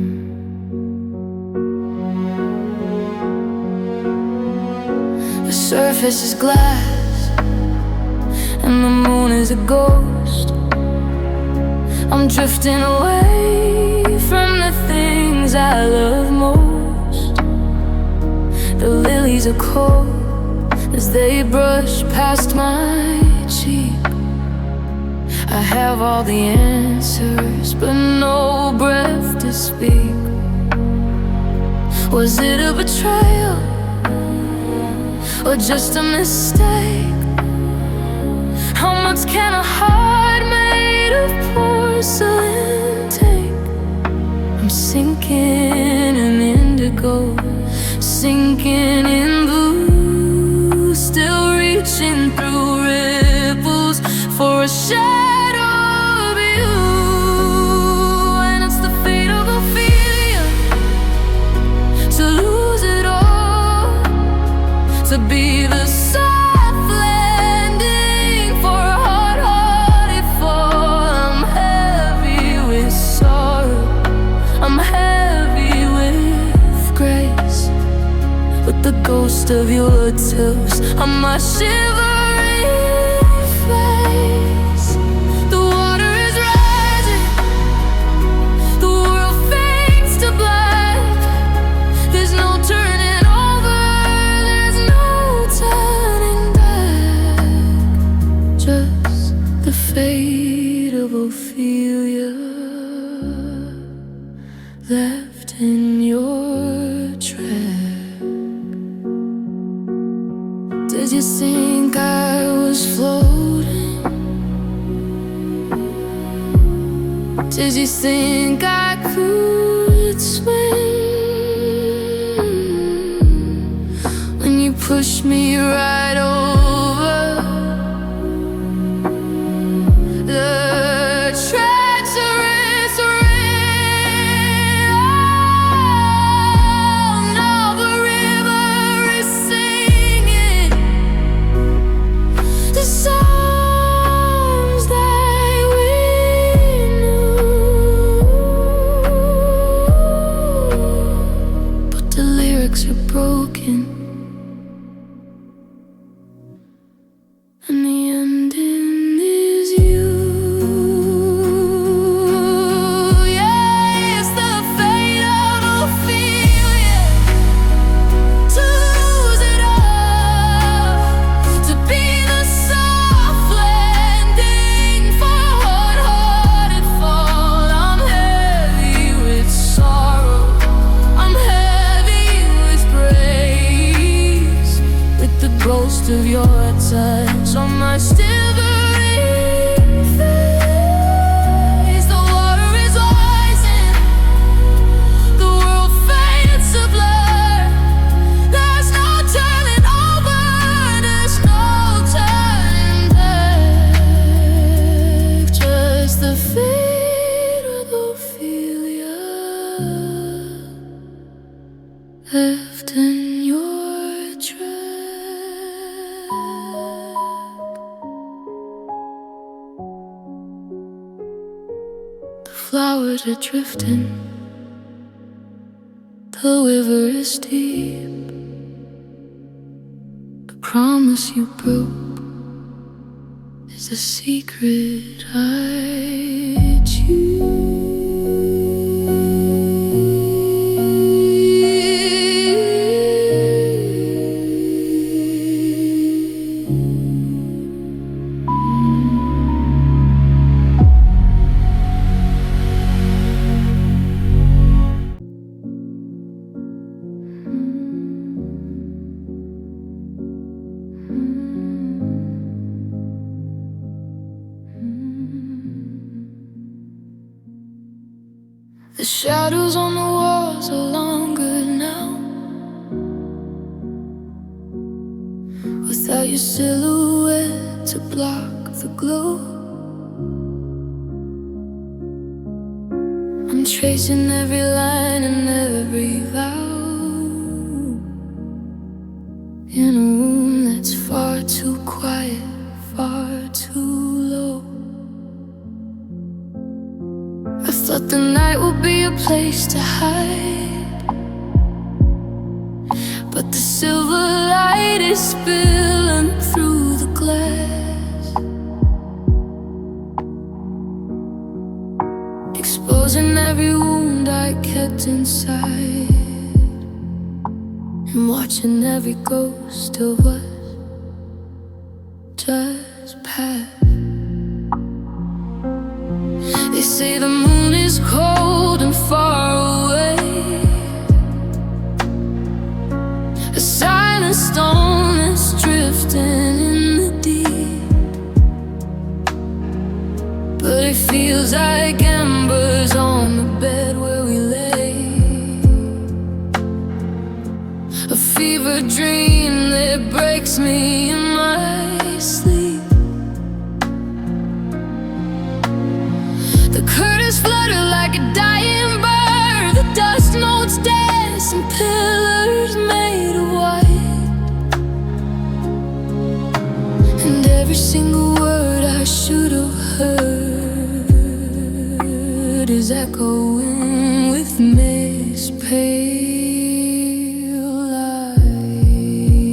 The surface is glass, and the moon is a ghost. I'm drifting away from the things I love most. The lilies are cold as they brush past my cheek. I have all the answers, but no breath to speak. Was it a betrayal, or just a mistake? How much can a heart made of porcelain take? I'm sinking in indigo, sinking in blue, still reaching through ripples for a shadow of you. And it's the fate of Ophelia to lose it all, to be the soft landing for ghost of your toes on my shivering face. The water is rising, the world fades to black. There's no turning over, there's no turning back. Just the fate of Ophelia left in your track. Did you think I was floating? Did you think I could swim when you pushed me right over the treacherous rim? Oh, now the river is singing the songs that we knew, but the lyrics are broken, and the ending is you. Yeah, it's the fate of Ophelia to lose it all, to be the soft landing for hard-hearted fall. I'm heavy with sorrow, I'm heavy with praise, with the ghost of your touch on my shivering face. The water is rising, the world fades to blur. There's no turning over, there's no turning back. Just the fate of Ophelia left in your track. The flowers are drifting, the river is deep. The promise you broke is a secret I choose. The shadows on the walls are longer now, without your silhouette to block the glow. I'm tracing every line and every vow in a room that's far too quiet, far too low. I thought the night would be a place to hide, but the silver light is spilling through the glass, exposing every wound I kept inside, and watching every ghost of what just passed. They say the moon is cold and far away, a silent stone that's drifting in the deep, but it feels like embers on the bed where we lay, a fever dream that breaks me in my sleep. The curtains flutter like a dying bird, the dust notes dance in pillars made of white, and every single word I should have heard is echoing with mist pale light.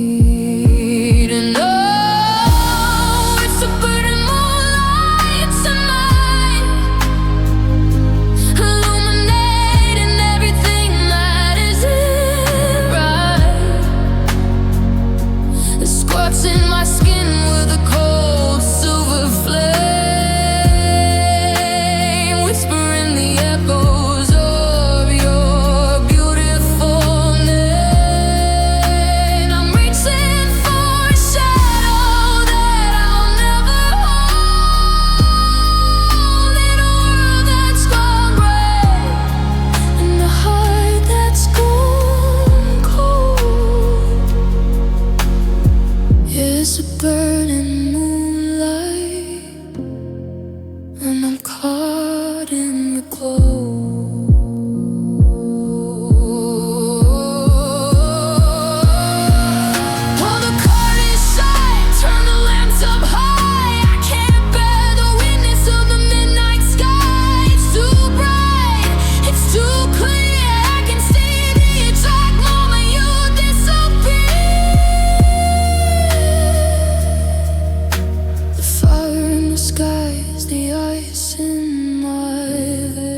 ice in my veins.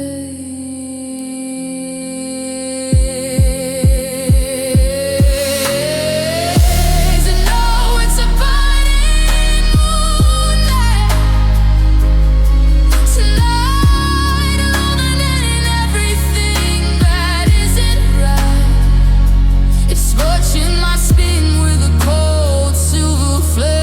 And now it's a burning moonlight tonight, alone in everything that isn't right. It's scorching my skin with a cold silver flame.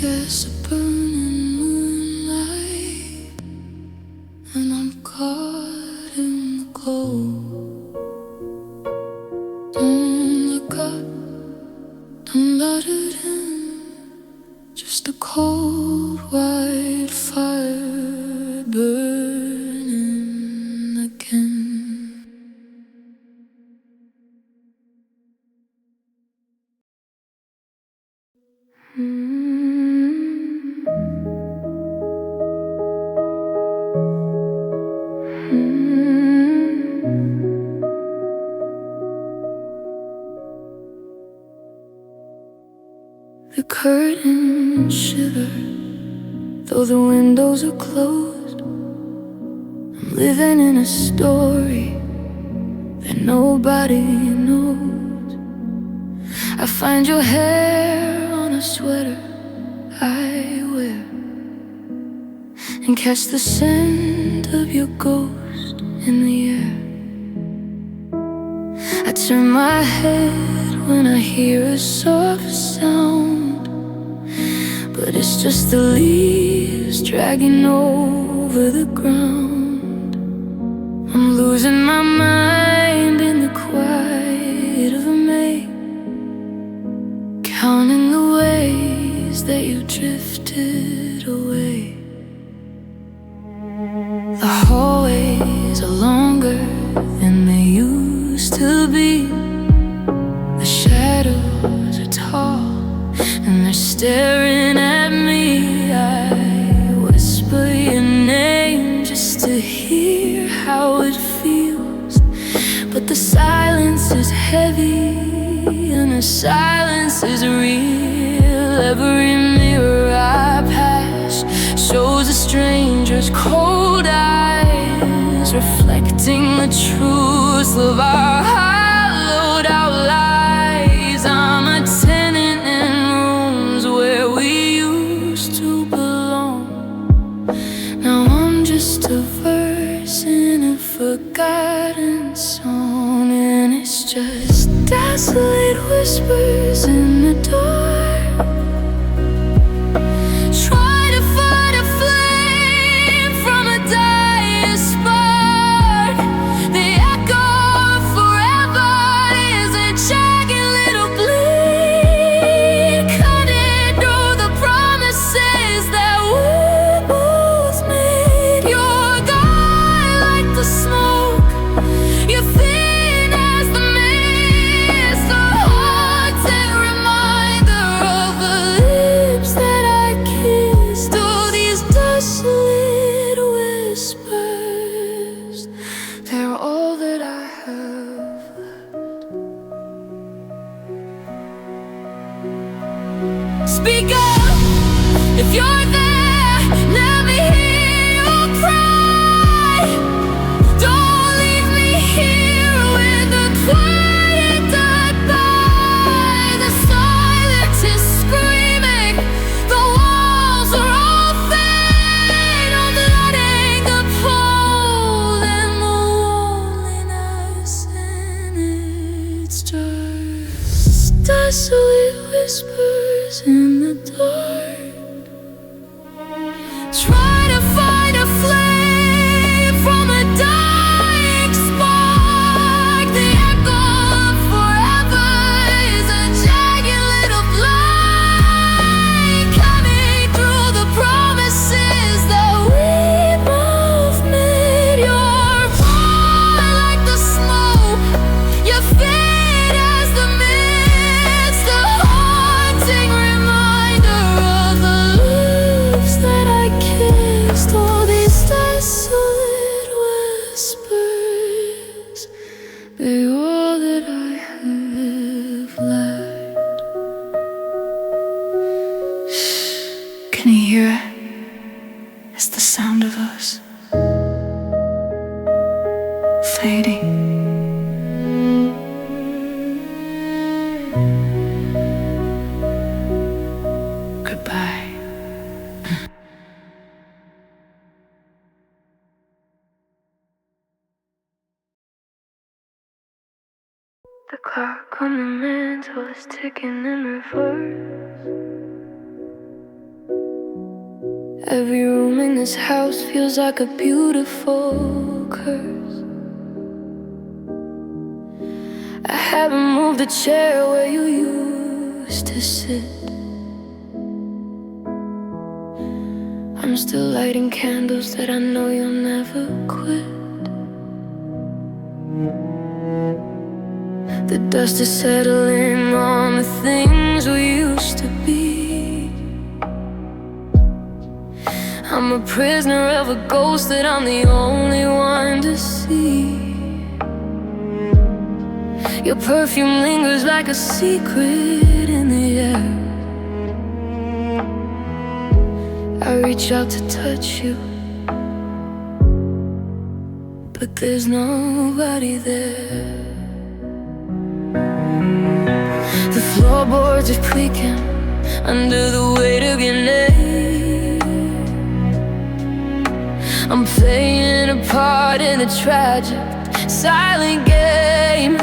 Yes, a burning moonlight, and I'm caught in the cold. I got unlettered in, just a cold white fire burning again. The curtains shiver, though the windows are closed. I'm living in a story that nobody knows. I find your hair on a sweater I wear, and catch the scent of your ghost in the air. I turn my head when I hear a soft sound, but it's just the leaves dragging over the ground. I'm losing my mind in the quiet of a May, counting the ways that you drifted away. The hallways are longer than they used to be. The shadows are tall and they're staring at me. I whisper your name just to hear how it feels, but the silence is heavy and the silence is real. Every mirror I pass shows a stranger's cold eyes, reflecting the truth of our hollowed out lies. I'm a tenant in rooms where we used to belong. Now I'm just a verse in a forgotten song, and it's just desolate whispers in the dark. Try to find a flame from a dying spark. The echo of forever is a jagged little bleed, cutting through the promises that we both made. You're gone like the smoke, you're thin as the mist, a haunting reminder of the lips that I kissed. All these desolate whispers, they're all that I have left. Speak up if you're there, let me hear your cry. Don't leave me here with the quiet goodbye. The silence is screaming, the walls are all fade. I'm letting the cold and the loneliness, and it's just desolate whispers in the dark. fading. Goodbye. The clock on the mantle is ticking in reverse. Every room in this house feels like a beautiful curse. I haven't moved the chair where you used to sit. I'm still lighting candles that I know you'll never quit. The dust is settling on the things we used to be. I'm a prisoner of a ghost that I'm the only one to see. Your perfume lingers like a secret in the air. I reach out to touch you, but there's nobody there. The floorboards are creaking under the weight of your name. I'm playing a part in a tragic, silent game.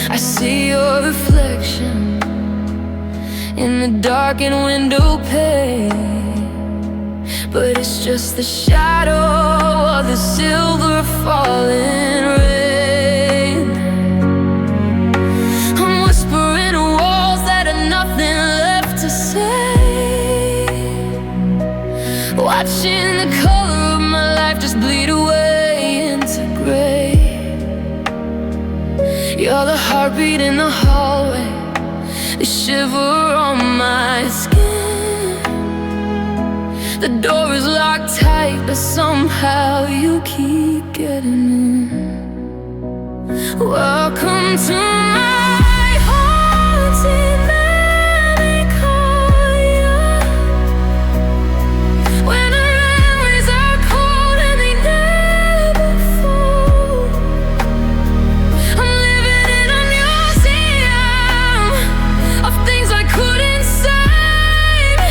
I see your reflection in the darkened window pane, but it's just the shadow of the silver falling rain. I'm whispering to walls that have nothing left to say, watching the color of my life just bleed away into gray. You're the heartbeat in the hallway, the shiver on my skin. The door is locked tight, but somehow you keep getting in. Welcome to my haunted melancholia, where the memories are cold and they never fall. I'm living in a museum of things I couldn't save,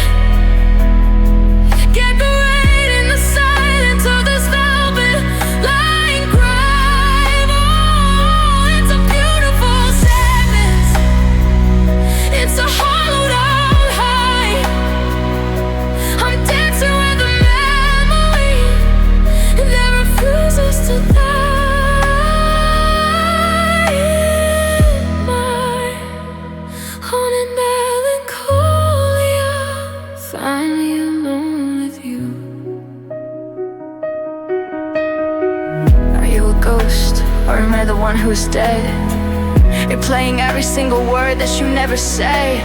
decorating the silence of this velvet lined grave. Oh, it's a beautiful sadness, it's a hollowed out high. I'm dancing with a memory that refuses to die. My haunted melancholia, find me alone with you. Are you a ghost, or am I the one who's dead? You're playing every single word that you never say.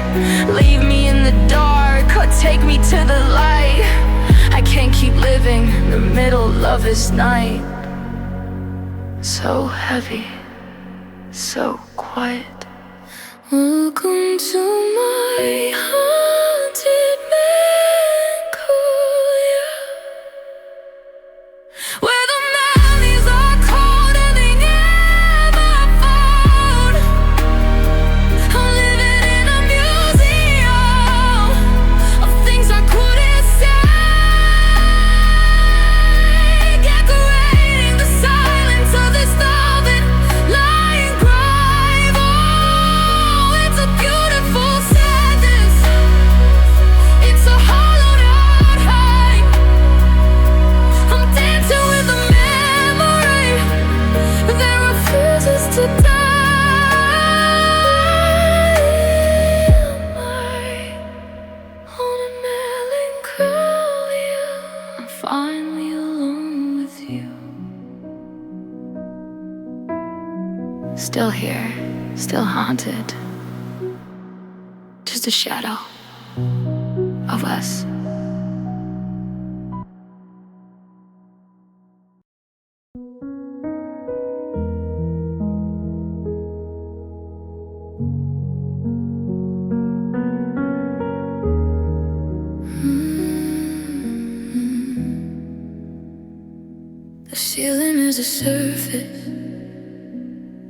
Leave me in the dark, or take me to the light. I can't keep living in the middle of this night. So heavy, so quiet. Welcome to my haunted melancholia, where the memories are cold and they never fold. I'm living in a museum of things I couldn't say, decorating the silence of this velvet lying grave. Oh, it's a beautiful sadness, it's a hollowed out high. I'm dancing with a memory that refuses to die. My haunted melancholia, I'm finally alone with you. Still here, still haunted, just a shadow of us. The ceiling same as the surface.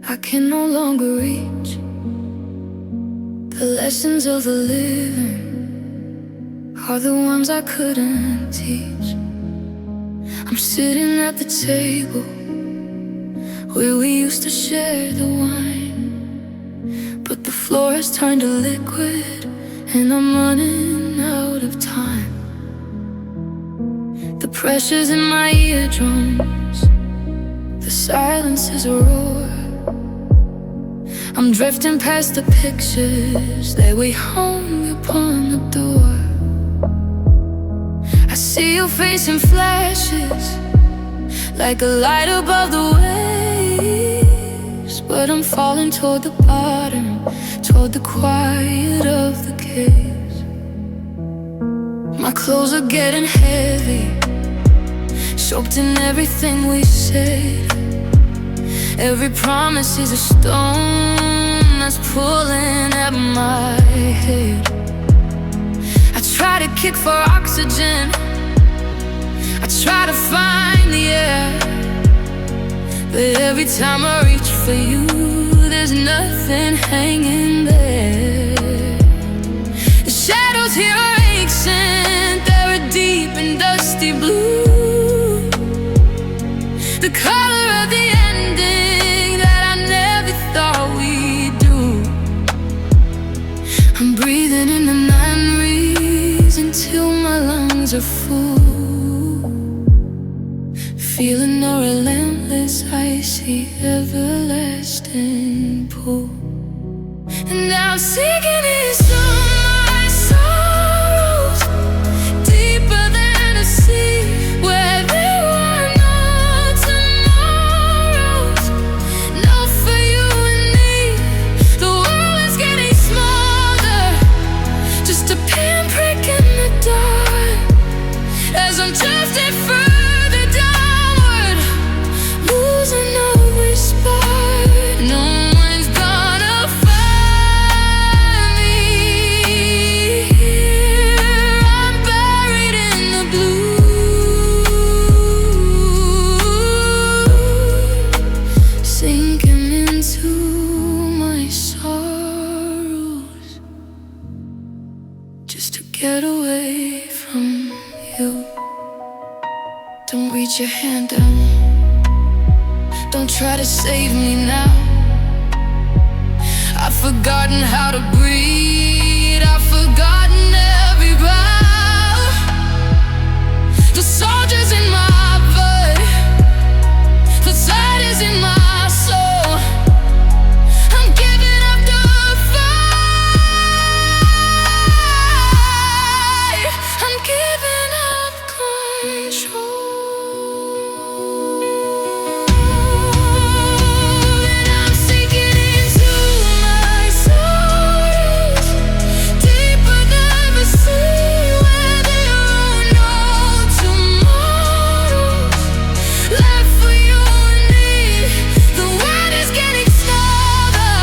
I can no longer reach the lessons of the living are the ones I couldn't teach. I'm sitting at the table where we used to share the wine, but the floor has turned to liquid and I'm running out of time. The pressure's in my eardrums, the silence is a roar. I'm drifting past the pictures that we hung upon the door. I see your face in flashes, like a light above the waves, but I'm falling toward the bottom, toward the quiet of the caves. My clothes are getting heavy, soaked in everything we said. Every promise is a stone that's pulling at my head. I try to kick for oxygen, I try to find the air, but every time I reach for you, there's nothing hanging there. The shadows here are ancient, they're a deep and dusty blue, the color of the ending that I never thought we'd do. I'm breathing in the memories until my lungs are full, feeling a relentless, icy, everlasting pull. And I'm sinking into my sorrows, deeper than a sea, where there are no tomorrows. No, for you and me, the world is getting smaller, just a pinprick in the dark, as I'm drifting further downward, losing every spark. No one's gonna find me here. I'm buried in the blue, sinking into my sorrows, just to get away from you. Don't reach your hand down, don't try to save me now. I've forgotten how to breathe, I've forgotten every vow. The soldiers in my blood, the tide is in my soul. I'm giving up the fight, I'm giving up control. And I'm sinking into my sorrows, deeper than the sea, where there are no tomorrows. Left for you and me, the world is getting smaller,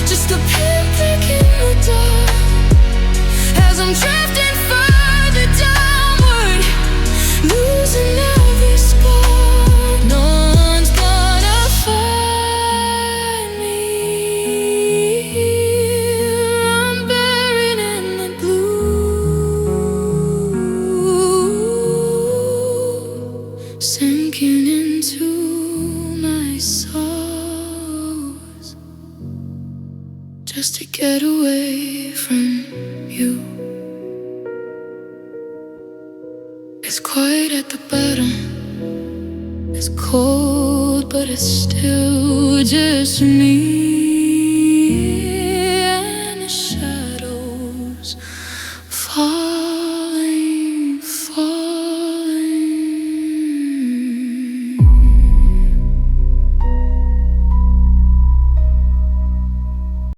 just a pinprick in the dark, as I'm drifting further downward, losing every spark. No one's gonna find me here. I'm buried in the blue, sinking into my sorrows, just to get away from you. It's quiet at the bottom, it's cold, but it's still just me.